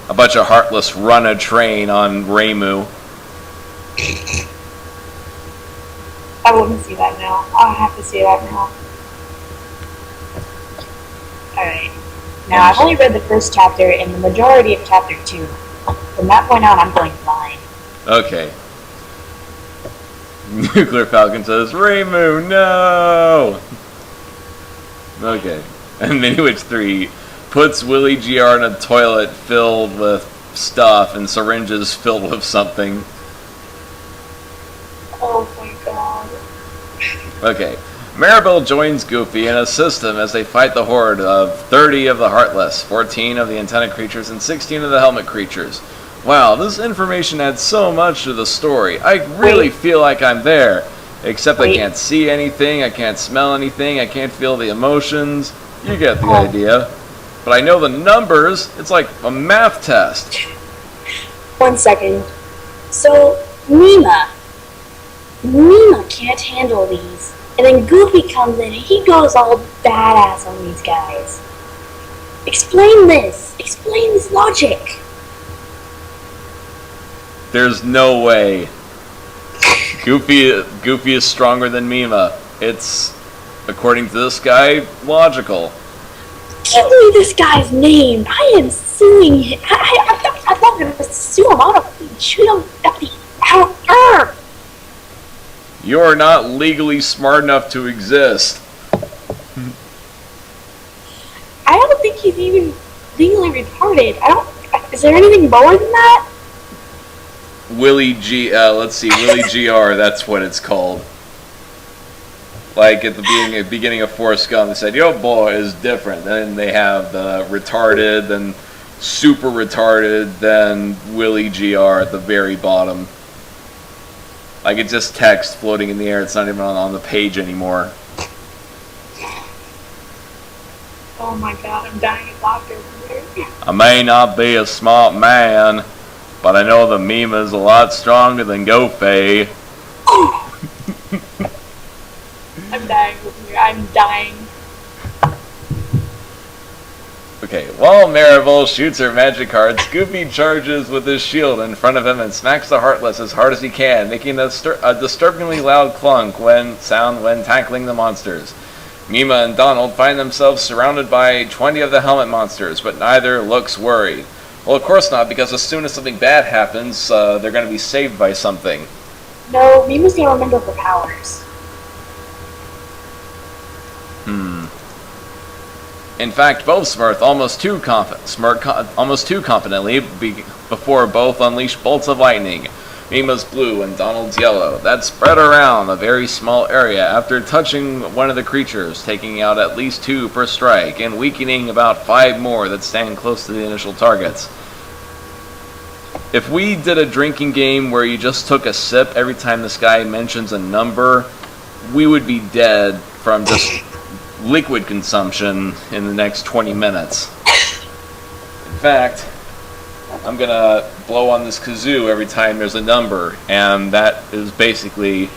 a bunch of Heartless run a train on Reimu. I wouldn't see that now. I have to see that now. Alright. Now, I've only read the first chapter and the majority of Chapter 2. From that point on, I'm going blind. Okay. Nuclear Falcon says, "Reimu, no!" Okay. And Mini Witch 3 puts Willie GR in a toilet filled with stuff and syringes filled with something. Oh my god. Okay. Maribel joins Goofy and assists him as they fight the horde of 30 of the Heartless, 14 of the antenna creatures, and 16 of the helmet creatures. Wow, this information adds so much to the story. I really feel like I'm there. Except I can't see anything, I can't smell anything, I can't feel the emotions. You get the idea. But I know the numbers. It's like a math test. 1 second. So, Mima can't handle these. And then Goofy comes in and he goes all badass on these guys. Explain this. Explain this logic. There's no way. Goofy is stronger than Mima. It's, according to this guy, logical. Give me this guy's name. I am suing him. I'm not going to sue him. I'm going to shoot him up the out. You're not legally smart enough to exist. I don't think he's even legally retarded. Is there anything lower than that? Willie Willie GR, that's what it's called. Like at the beginning of Forrest Gump, they said, "Yo boy is different." Then they have the retarded, then super retarded, then Willie GR at the very bottom. Like it's just text floating in the air, it's not even on the page anymore. Oh my god, I'm dying of laughter. I may not be a smart man, but I know the Mima's a lot stronger than Goofy. I'm dying over here. I'm dying. Okay, while Maribel shoots her magic cards, Goofy charges with his shield in front of him and smacks the Heartless as hard as he can, making a disturbingly loud clunk when tackling the monsters. Mima and Donald find themselves surrounded by 20 of the helmet monsters, but neither looks worried. Well, of course not, because as soon as something bad happens, they're going to be saved by something. No, Mima's gonna remember her powers. In fact, both smirk almost too confidently before both unleash bolts of lightning. Mima's blue and Donald's yellow, that spread around a very small area after touching one of the creatures, taking out at least 2 per strike, and weakening about 5 more that stand close to the initial targets. If we did a drinking game where you just took a sip every time this guy mentions a number, we would be dead from just liquid consumption in the next 20 minutes. In fact, I'm gonna blow on this kazoo every time there's a number, and that is basically...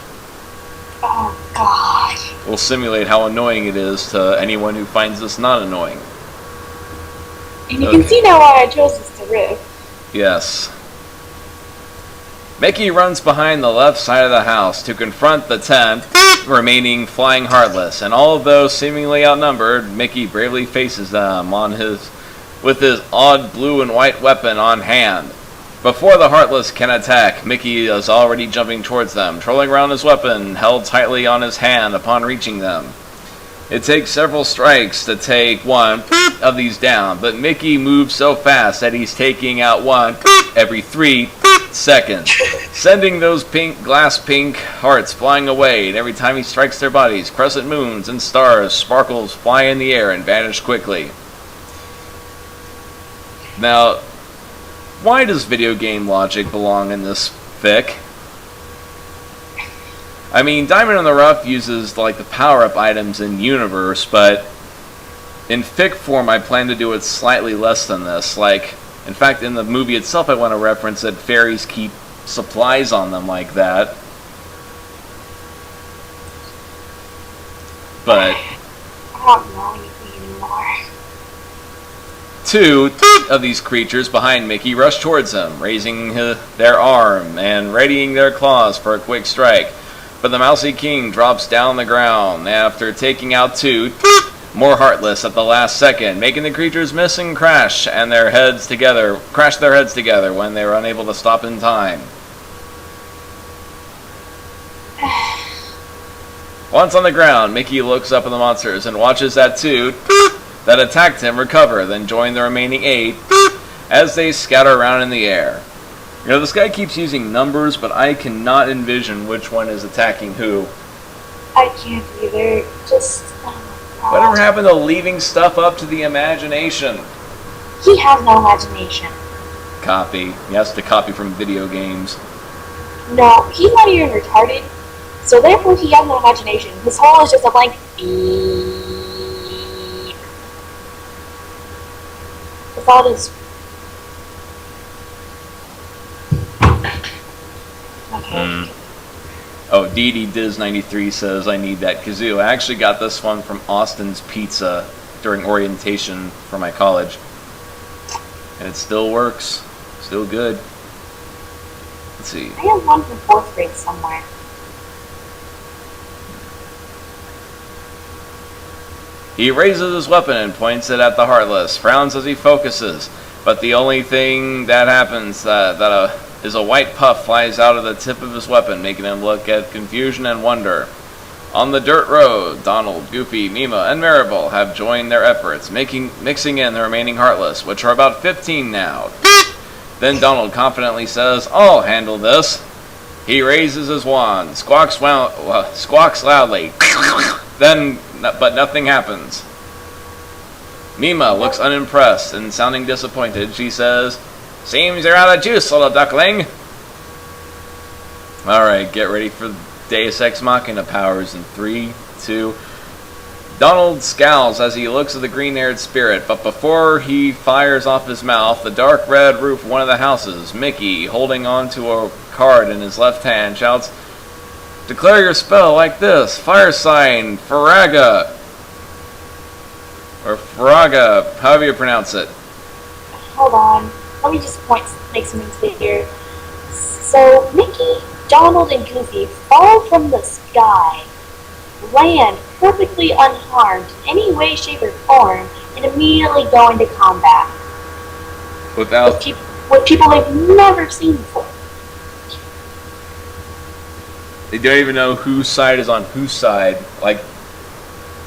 Oh, God. will simulate how annoying it is to anyone who finds this not annoying. And you can see now why I chose this to riff. Yes. Mickey runs behind the left side of the house to confront the 10 remaining flying Heartless, and although seemingly outnumbered, Mickey bravely faces them with his odd blue and white weapon on hand. Before the Heartless can attack, Mickey is already jumping towards them, twirling around his weapon held tightly on his hand upon reaching them. It takes several strikes to take one of these down, but Mickey moves so fast that he's taking out one every 3 seconds, sending those glass pink hearts flying away, and every time he strikes their bodies, crescent moons and stars, sparkles fly in the air and vanish quickly. Now, why does video game logic belong in this fic? I mean, Diamond in the Rough uses like the power-up items in universe, but in fic form I plan to do it slightly less than this. Like, in fact, in the movie itself I want to reference that fairies keep supplies on them like that. But I don't know anything anymore. 2 of these creatures behind Mickey rush towards him, raising their arm and readying their claws for a quick strike. But the Mousy King drops down the ground after taking out 2 more Heartless at the last second, making the creatures miss and crash their heads together when they were unable to stop in time. Once on the ground, Mickey looks up at the monsters and watches that 2 that attacked him recover, then join the remaining 8 as they scatter around in the air. You know, this guy keeps using numbers, but I cannot envision which one is attacking who. I can't either. Just... Whatever happened to leaving stuff up to the imagination? He has no imagination. Copy. He has to copy from video games. No, he's not even retarded, so therefore he has no imagination. His whole is just a blank beep. The thought is... Okay. Oh, Dee Diz93 says, I need that kazoo. I actually got this one from Austin's Pizza during orientation for my college. And it still works. Still good. Let's see. I have one from 4th grade somewhere. He raises his weapon and points it at the Heartless, frowns as he focuses, but the only thing that happens is a white puff flies out of the tip of his weapon, making him look at confusion and wonder. On the dirt road, Donald, Goofy, Mima, and Maribel have joined their efforts, mixing in the remaining Heartless, which are about 15 now. Then Donald confidently says, I'll handle this. He raises his wand, squawks loudly, but nothing happens. Mima looks unimpressed and sounding disappointed. She says, Seems you're out of juice, little duckling. Alright, get ready for Deus Ex Machina powers in 3, 2... Donald scowls as he looks at the green-haired spirit, but before he fires off his mouth, the dark red roof of one of the houses, Mickey, holding on to a card in his left hand, shouts, Declare your spell like this. Fire sign, Faraga. Or Faraga, however you pronounce it. Hold on. Let me just make something clear here. So, Mickey, Donald, and Goofy fall from the sky, land perfectly unharmed in any way, shape, or form, and immediately go into combat. Without... With people they've never seen before. They don't even know whose side is on whose side. Like,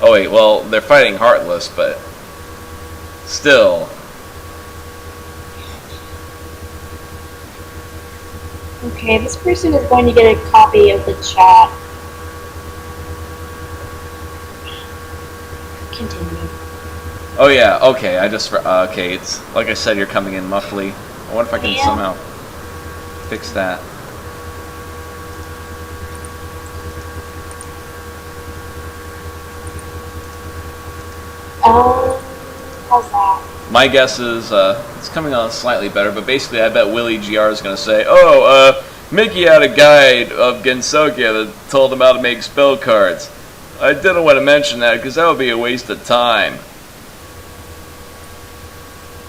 oh wait, well, they're fighting Heartless, but still. Okay, this person is going to get a copy of the chat. Continue. Oh yeah, okay, okay, it's, like I said, you're coming in muffly. I wonder if I can somehow fix that. How's that? My guess is, it's coming on slightly better, but basically I bet Willie GR is going to say, Mickey had a guide of Gensokia that told him how to make spell cards. I didn't want to mention that because that would be a waste of time.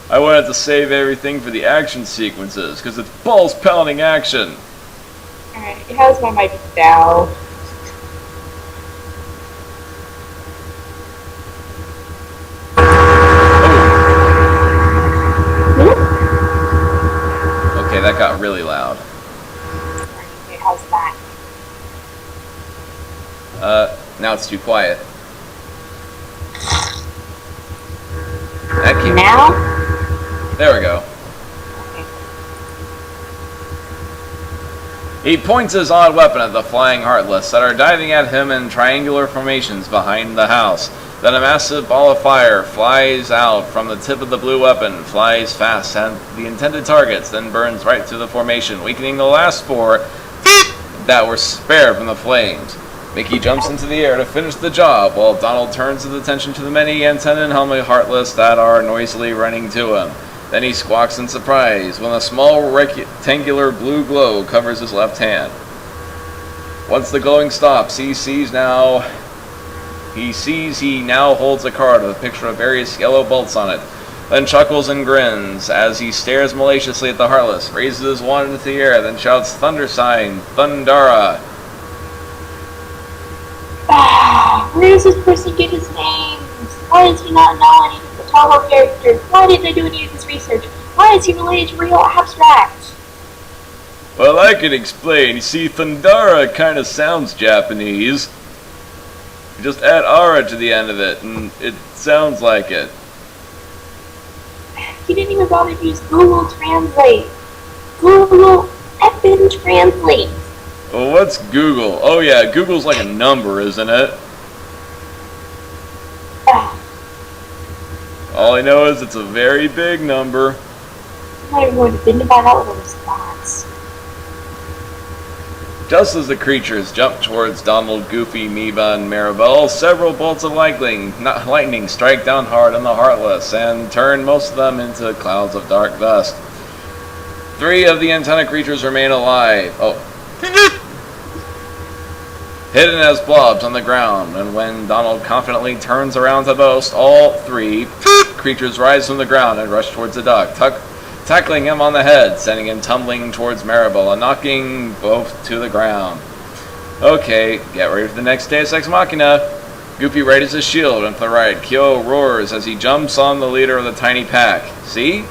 I wanted to save everything for the action sequences because it's balls-pounding action. Alright, how's my mic now? Okay, that got really loud. Okay, how's that? Now it's too quiet. Now? There we go. He points his odd weapon at the flying Heartless that are diving at him in triangular formations behind the house. Then a massive ball of fire flies out from the tip of the blue weapon, flies fast at the intended targets, then burns right through the formation, weakening the last four that were spared from the flames. Mickey jumps into the air to finish the job, while Donald turns his attention to the many antennae and helmet Heartless that are noisily running to him. Then he squawks in surprise when a small rectangular blue glow covers his left hand. Once the glowing stops, he sees he now holds a card with a picture of various yellow bolts on it, then chuckles and grins as he stares maliciously at the Heartless, raises his wand into the air, then shouts Thunder Sign, Thundara. Where does this person get his names? Why does he not know any of the Toho characters? Why didn't they do any of his research? Why is he related to real abstract? Well, I can explain. You see, Thundara kind of sounds Japanese. You just add ara to the end of it, and it sounds like it. He didn't even bother to use Google Translate. Google effing Translate. Well, what's Google? Oh yeah, Google's like a number, isn't it? All I know is it's a very big number. I'm not even going to think about that with a response. Just as the creatures jump towards Donald, Goofy, Meba, and Maribel, several bolts of lightning strike down hard on the Heartless and turn most of them into clouds of dark dust. 3 of the antenna creatures remain alive. Hidden as blobs on the ground, and when Donald confidently turns around to boast, all 3 creatures rise from the ground and rush towards the duck, tackling him on the head, sending him tumbling towards Maribel and knocking both to the ground. Okay, get ready for the next Deus Ex Machina. Goofy raises his shield, and to the right, Kyo roars as he jumps on the leader of the tiny pack. See?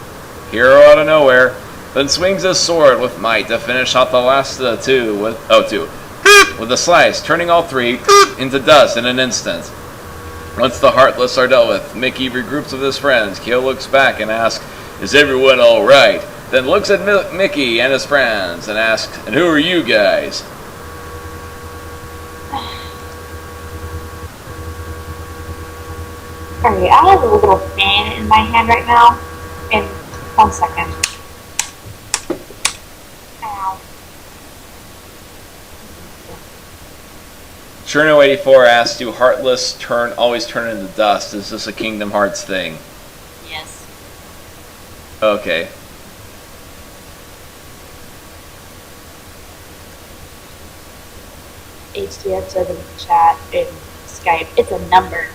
Hero out of nowhere. Then swings his sword with might to finish off the last of the 2 with a slice, turning all 3 into dust in an instant. Once the Heartless are dealt with, Mickey regroups with his friends. Kyo looks back and asks, "Is everyone alright?" Then looks at Mickey and his friends and asks, "And who are you guys?" Alright, I have a little fan in my hand right now. In 1 second. Ow. Cherno84 asks, do Heartless always turn into dust? Is this a Kingdom Hearts thing? Yes. Okay. HTF says in the chat in Skype, it's a number.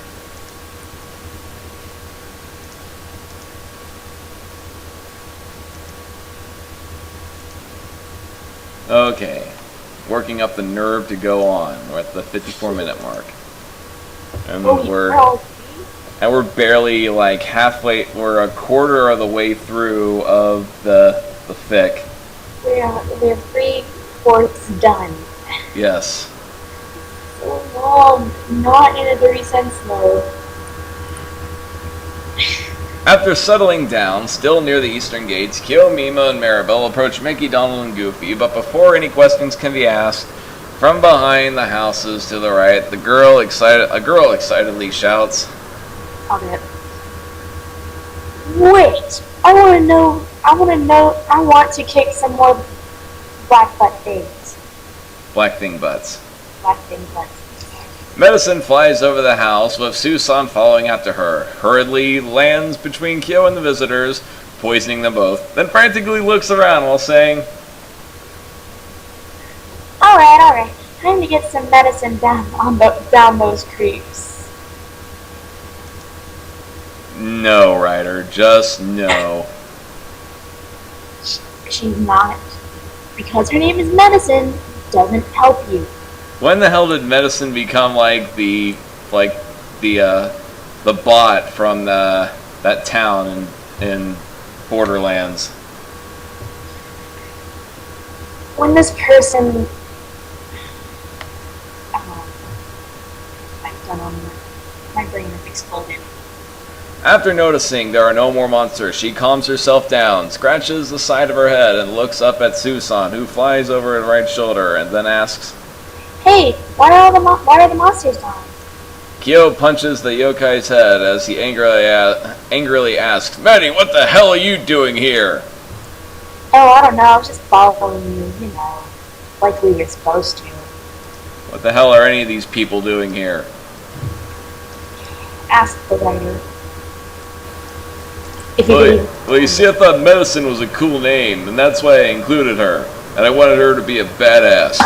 Okay. Working up the nerve to go on. We're at the 54-minute mark. And we're barely like halfway, we're a quarter of the way through of the fic. We're 3/4 done. Yes. So long, not in a 30 cents mode. After settling down, still near the eastern gates, Kyo, Mima, and Maribel approach Mickey, Donald, and Goofy, but before any questions can be asked, from behind the houses to the right, a girl excitedly shouts, Wait! I want to kick some more black butt things. Black thing butts. Black thing butts. Medicine flies over the house, with Susan following after her, hurriedly lands between Kyo and the visitors, poisoning them both, then frantically looks around while saying, Alright, time to get some medicine down those creeps. No, Ryder, just no. She's not. Because her name is Medicine, doesn't help you. When the hell did Medicine become like the bot from that town in Borderlands? When this person, I don't know, my brain has exploded. After noticing there are no more monsters, she calms herself down, scratches the side of her head, and looks up at Susan, who flies over her right shoulder, and then asks, Hey, why are the monsters gone? Kyo punches the yokai's head as he angrily asks, Maddie, what the hell are you doing here? Oh, I don't know, I was just following you, like we were supposed to. What the hell are any of these people doing here? Ask the writer. Well, you see, I thought Medicine was a cool name, and that's why I included her. And I wanted her to be a badass.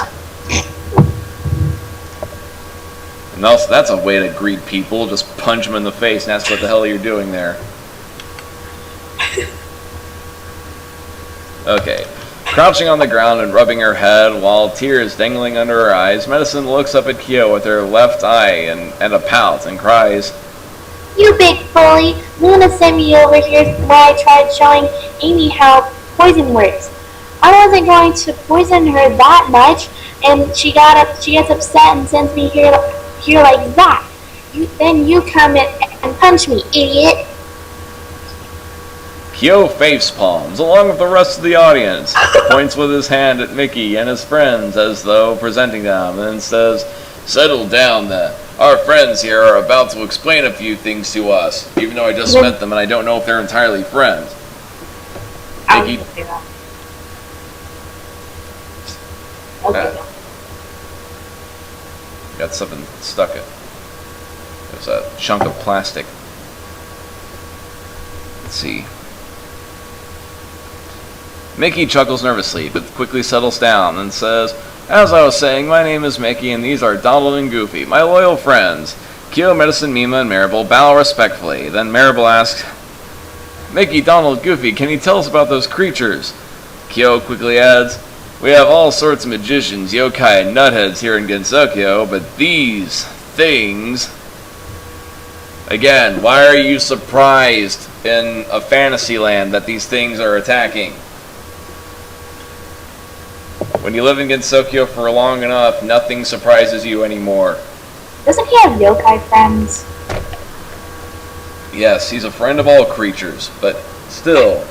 And also, that's a way to greet people. Just punch them in the face and ask what the hell you're doing there. Okay. Crouching on the ground and rubbing her head while tears dangling under her eyes, Medicine looks up at Kyo with her left eye and a pout and cries, You big bully! Luna sent me over here while I tried showing Amy how poison works. I wasn't going to poison her that much, and she gets upset and sends me here like that. Then you come in and punch me, idiot! Kyo face palms along with the rest of the audience, points with his hand at Mickey and his friends as though presenting them, and then says, Settle down then. Our friends here are about to explain a few things to us, even though I just met them and I don't know if they're entirely friends. Mickey... Okay. Got something stuck in. There's a chunk of plastic. Let's see. Mickey chuckles nervously, but quickly settles down and says, As I was saying, my name is Mickey, and these are Donald and Goofy, my loyal friends. Kyo, Medicine, Mima, and Maribel bow respectfully. Then Maribel asks, Mickey, Donald, Goofy, can you tell us about those creatures? Kyo quickly adds, We have all sorts of magicians, yokai, and nutheads here in Gensokyo, but these things... Again, why are you surprised in a fantasy land that these things are attacking? When you live in Gensokyo for long enough, nothing surprises you anymore. Doesn't he have yokai friends? Yes, he's a friend of all creatures, but still.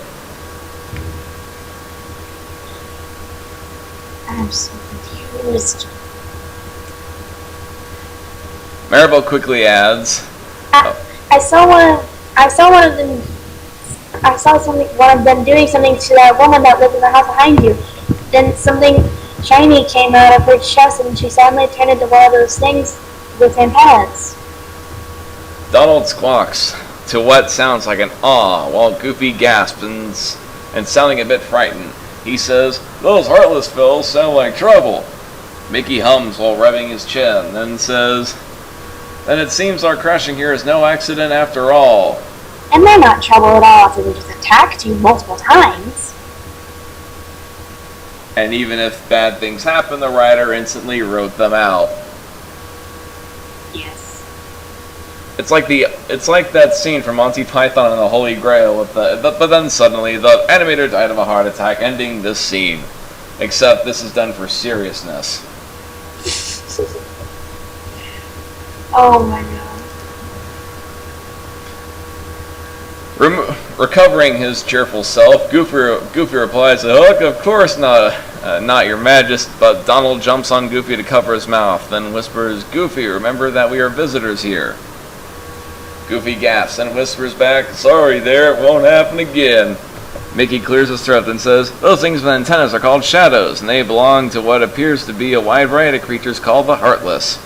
I'm so confused. Maribel quickly adds, I saw one of them. I saw one of them doing something to that woman that lived in the house behind you. Then something shiny came out of her chest, and she suddenly turned into one of those things with antennas. Donald squawks to what sounds like an awe, while Goofy gasps and sounding a bit frightened. He says, Those heartless fellows sound like trouble. Mickey hums while rubbing his chin, then says, "Then it seems our crashing here is no accident after all." And they're not in trouble at all after they just attacked you multiple times. And even if bad things happen, the writer instantly wrote them out. Yes. It's like that scene from Monty Python and the Holy Grail with but then suddenly the animator died of a heart attack, ending this scene. Except this is done for seriousness. Oh my god. Recovering his cheerful self, Goofy replies, "Look, of course not, Your Majesty." But Donald jumps on Goofy to cover his mouth, then whispers, "Goofy, remember that we are visitors here." Goofy gasps and whispers back, "Sorry there, it won't happen again." Mickey clears his throat and says, "Those things with antennas are called shadows, and they belong to what appears to be a wide variety of creatures called the Heartless."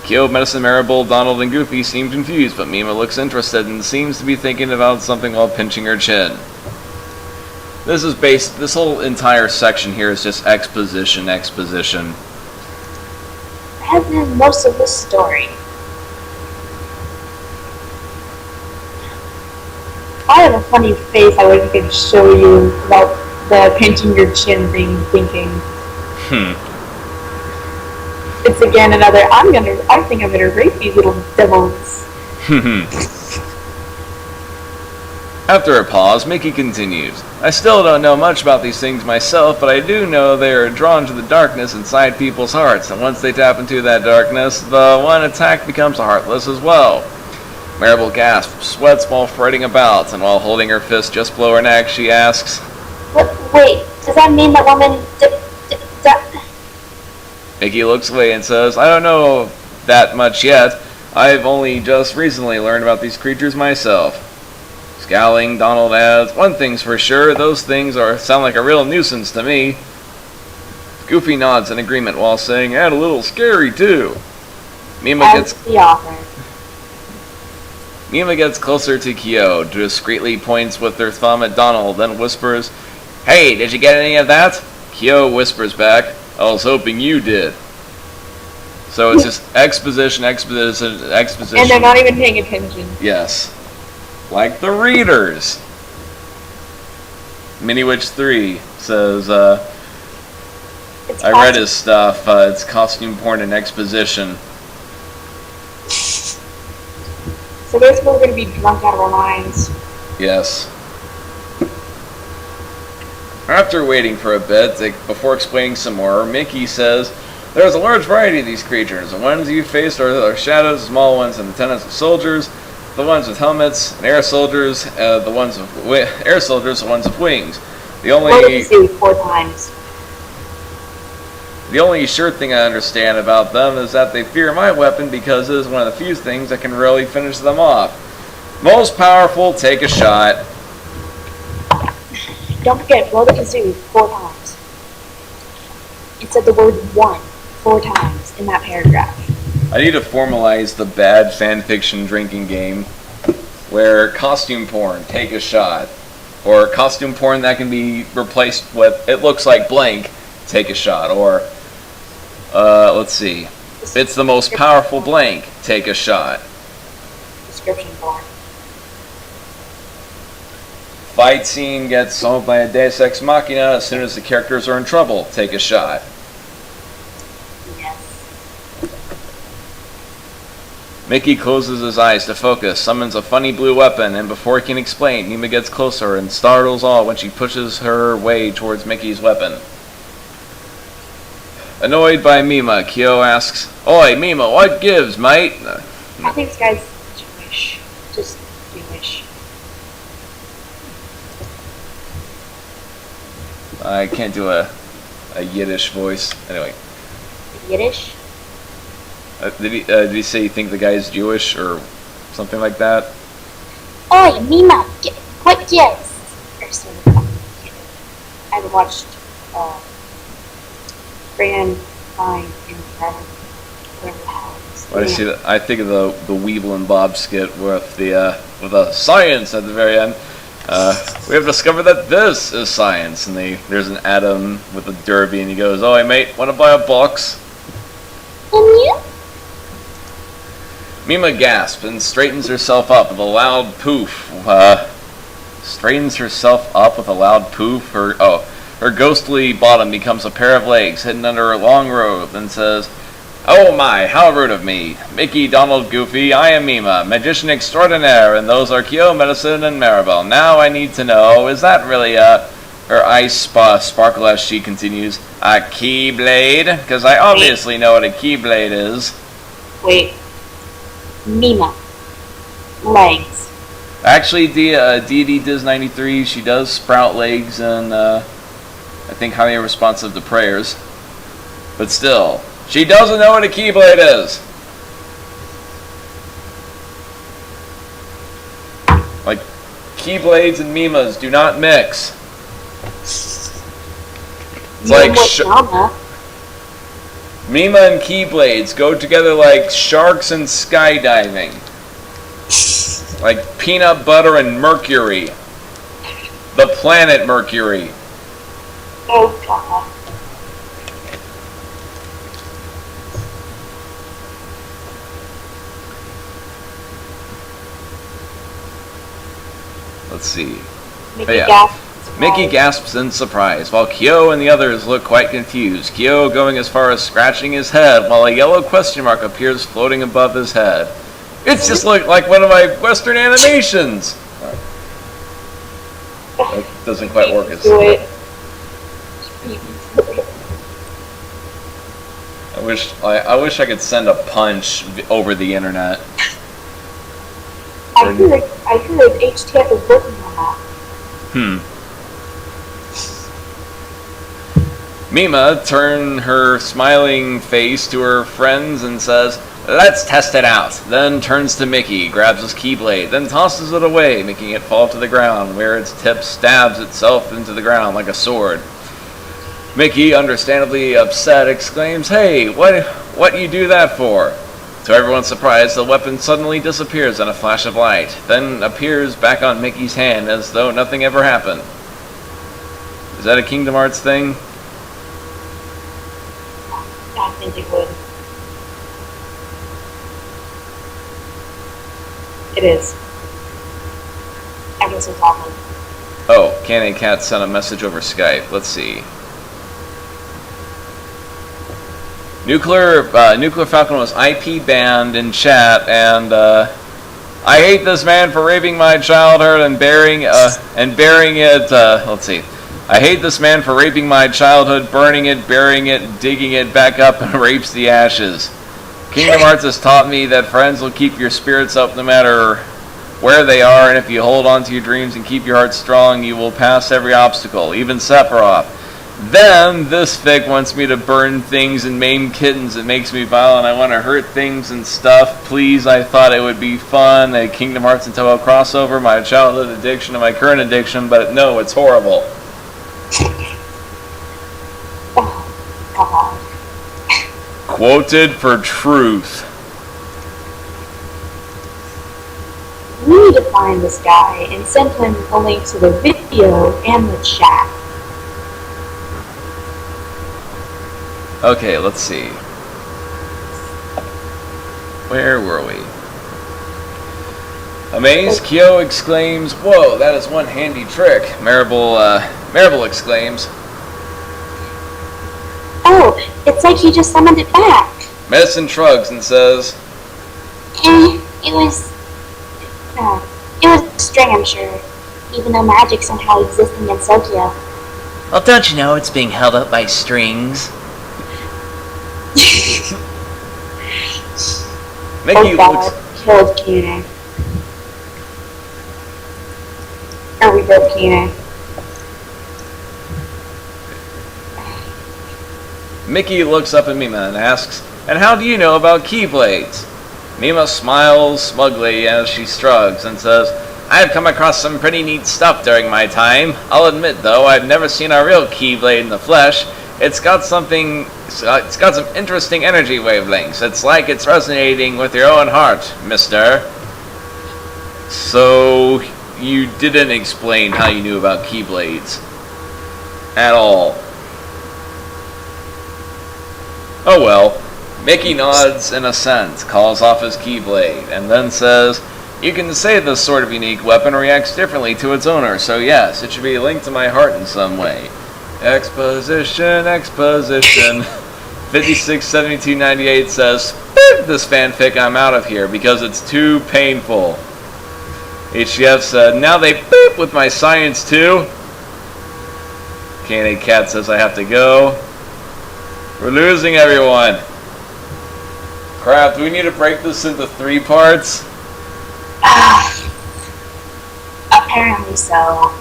Kyo, Medicine Marable, Donald, and Goofy seem confused, but Mima looks interested and seems to be thinking about something while pinching her chin. This whole entire section here is just exposition. I have been most of this story. I have a funny face I wish I could show you about the pinching your chin thing, thinking. It's again another, I think I'm gonna rape these little devils. After a pause, Mickey continues, "I still don't know much about these things myself, but I do know they are drawn to the darkness inside people's hearts, and once they tap into that darkness, the one attacked becomes heartless as well." Marable gasps, sweats while fretting about, and while holding her fist just below her neck, she asks, Wait, does that mean that woman... Mickey looks away and says, "I don't know that much yet. I've only just recently learned about these creatures myself." Scowling, Donald adds, "One thing's for sure, those things sound like a real nuisance to me." Goofy nods in agreement while saying, "And a little scary too." Mima gets closer to Kyo, discreetly points with her thumb at Donald, then whispers, "Hey, did you get any of that?" Kyo whispers back, "I was hoping you did." So it's just exposition. And they're not even paying attention. Yes. Like the readers. Mini Witch 3 says, I read his stuff. It's costume porn and exposition. So basically we're going to be drunk out of our minds. Yes. After waiting for a bit, before explaining some more, Mickey says, "There's a large variety of these creatures. The ones you faced are shadows, small ones, and lieutenants of soldiers. The ones with helmets, and air soldiers, the ones with wings. The only 4 times. The only sure thing I understand about them is that they fear my weapon because it is one of the few things that can really finish them off. Most powerful, take a shot." Don't forget, blow the kazoo 4 times. It said the word one 4 times in that paragraph. I need to formalize the bad fanfiction drinking game where costume porn, take a shot, or costume porn that can be replaced with, it looks like blank, take a shot, or, let's see, it's the most powerful blank, take a shot. Description porn. Fight scene gets solved by a Deus Ex Machina as soon as the characters are in trouble, take a shot. Mickey closes his eyes to focus, summons a funny blue weapon, and before he can explain, Mima gets closer and startles all when she pushes her way towards Mickey's weapon. Annoyed by Mima, Kyo asks, "Oi, Mima, what gives, mate?" I think this guy's Jewish. Just Jewish. I can't do a Yiddish voice. Anyway. Yiddish? Did he say you think the guy's Jewish or something like that? Oi, Mima, what gives? Or sort of. I haven't watched Grand Fine in forever. Whatever the hell it is. Well, I think of the Weeble and Bob skit with the science at the very end. We have discovered that this is science, and there's an atom with a derby, and he goes, "Oh, hey mate, want to buy a box?" And you? Mima gasps and straightens herself up with a loud poof. Straightens herself up with a loud poof. Her ghostly bottom becomes a pair of legs hidden under her long robe and says, "Oh my, how rude of me. Mickey, Donald, Goofy, I am Mima, magician extraordinaire, and those are Kyo, Medicine, and Maribel. Now I need to know, is that really her eyes sparkle as she continues, a Keyblade? Because I obviously know what a Keyblade is. Wait. Mima. Legs. Actually, Deity Diz 93, she does sprout legs and, I think highly responsive to prayers. But still, she doesn't know what a Keyblade is. Like, Keyblades and Mimas do not mix. It's like Mima and Keyblades go together like sharks and skydiving. Like peanut butter and Mercury. The planet Mercury. Oh god. Let's see. Mickey gasps in surprise, while Kyo and the others look quite confused. Kyo going as far as scratching his head, while a yellow question mark appears floating above his head. It's just like one of my Western animations! That doesn't quite work as... I wish I could send a punch over the internet. I heard HTF is working on that. Mima turns her smiling face to her friends and says, "Let's test it out." Then turns to Mickey, grabs his Keyblade, then tosses it away, making it fall to the ground, where its tip stabs itself into the ground like a sword. Mickey, understandably upset, exclaims, "Hey, what you do that for?" To everyone's surprise, the weapon suddenly disappears in a flash of light, then appears back on Mickey's hand as though nothing ever happened. Is that a Kingdom Hearts thing? I think it would. It is. I guess it's awful. Oh, Cannon Cat sent a message over Skype. Let's see. Nuclear Falcon was IP banned in chat, and I hate this man for raping my childhood and burying it. Let's see. I hate this man for raping my childhood, burning it, burying it, digging it back up, and rapes the ashes. Kingdom Hearts has taught me that friends will keep your spirits up no matter where they are, and if you hold on to your dreams and keep your heart strong, you will pass every obstacle, even Sephiroth. Then, this fig wants me to burn things and maim kittens. It makes me violent. I want to hurt things and stuff. Please, I thought it would be fun. A Kingdom Hearts and Toho crossover, my childhood addiction and my current addiction, but no, it's horrible. Oh, God. Quoted for truth. We need to find this guy and send him a link to the video and the chat. Okay, let's see. Where were we? Amazed, Kyo exclaims, "Whoa, that is one handy trick." Maribel exclaims, "Oh, it's like he just summoned it back." Medicine shrugs and says, It was a string, I'm sure, even though magic somehow existing in Sokyo. Well, don't you know it's being held up by strings? Mickey looks... killed Kine. Or we broke Kine. Mickey looks up at Mima and asks, "And how do you know about Keyblades?" Mima smiles smugly as she shrugs and says, "I've come across some pretty neat stuff during my time. I'll admit, though, I've never seen a real Keyblade in the flesh. It's got some interesting energy wavelengths. It's like it's resonating with your own heart, mister." So, you didn't explain how you knew about Keyblades. At all. Oh well. Mickey nods in assent, calls off his Keyblade, and then says, "You can say this sort of unique weapon reacts differently to its owner, so yes, it should be linked to my heart in some way." Exposition, exposition. 567298 says, "Boop this fanfic, I'm out of here because it's too painful." HGF said, "Now they boop with my science too." Candy Cat says, "I have to go." We're losing everyone. Crap, do we need to break this into 3 parts? Apparently so.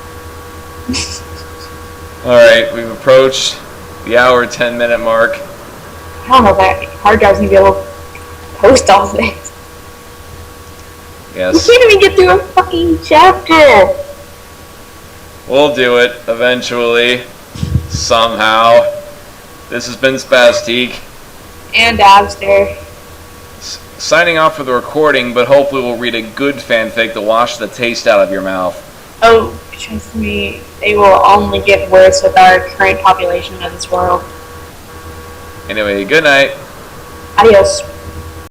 Alright, we've approached the hour 10-minute mark. I don't know if that hard drive's gonna be able to post all this. Yes. We can't even get through a fucking chapter! We'll do it eventually. Somehow. This has been Spastique. And Abster. Signing off for the recording, but hopefully we'll read a good fanfic to wash the taste out of your mouth. Oh, trust me, they will only get worse with our current population of this world. Anyway, good night. Adios.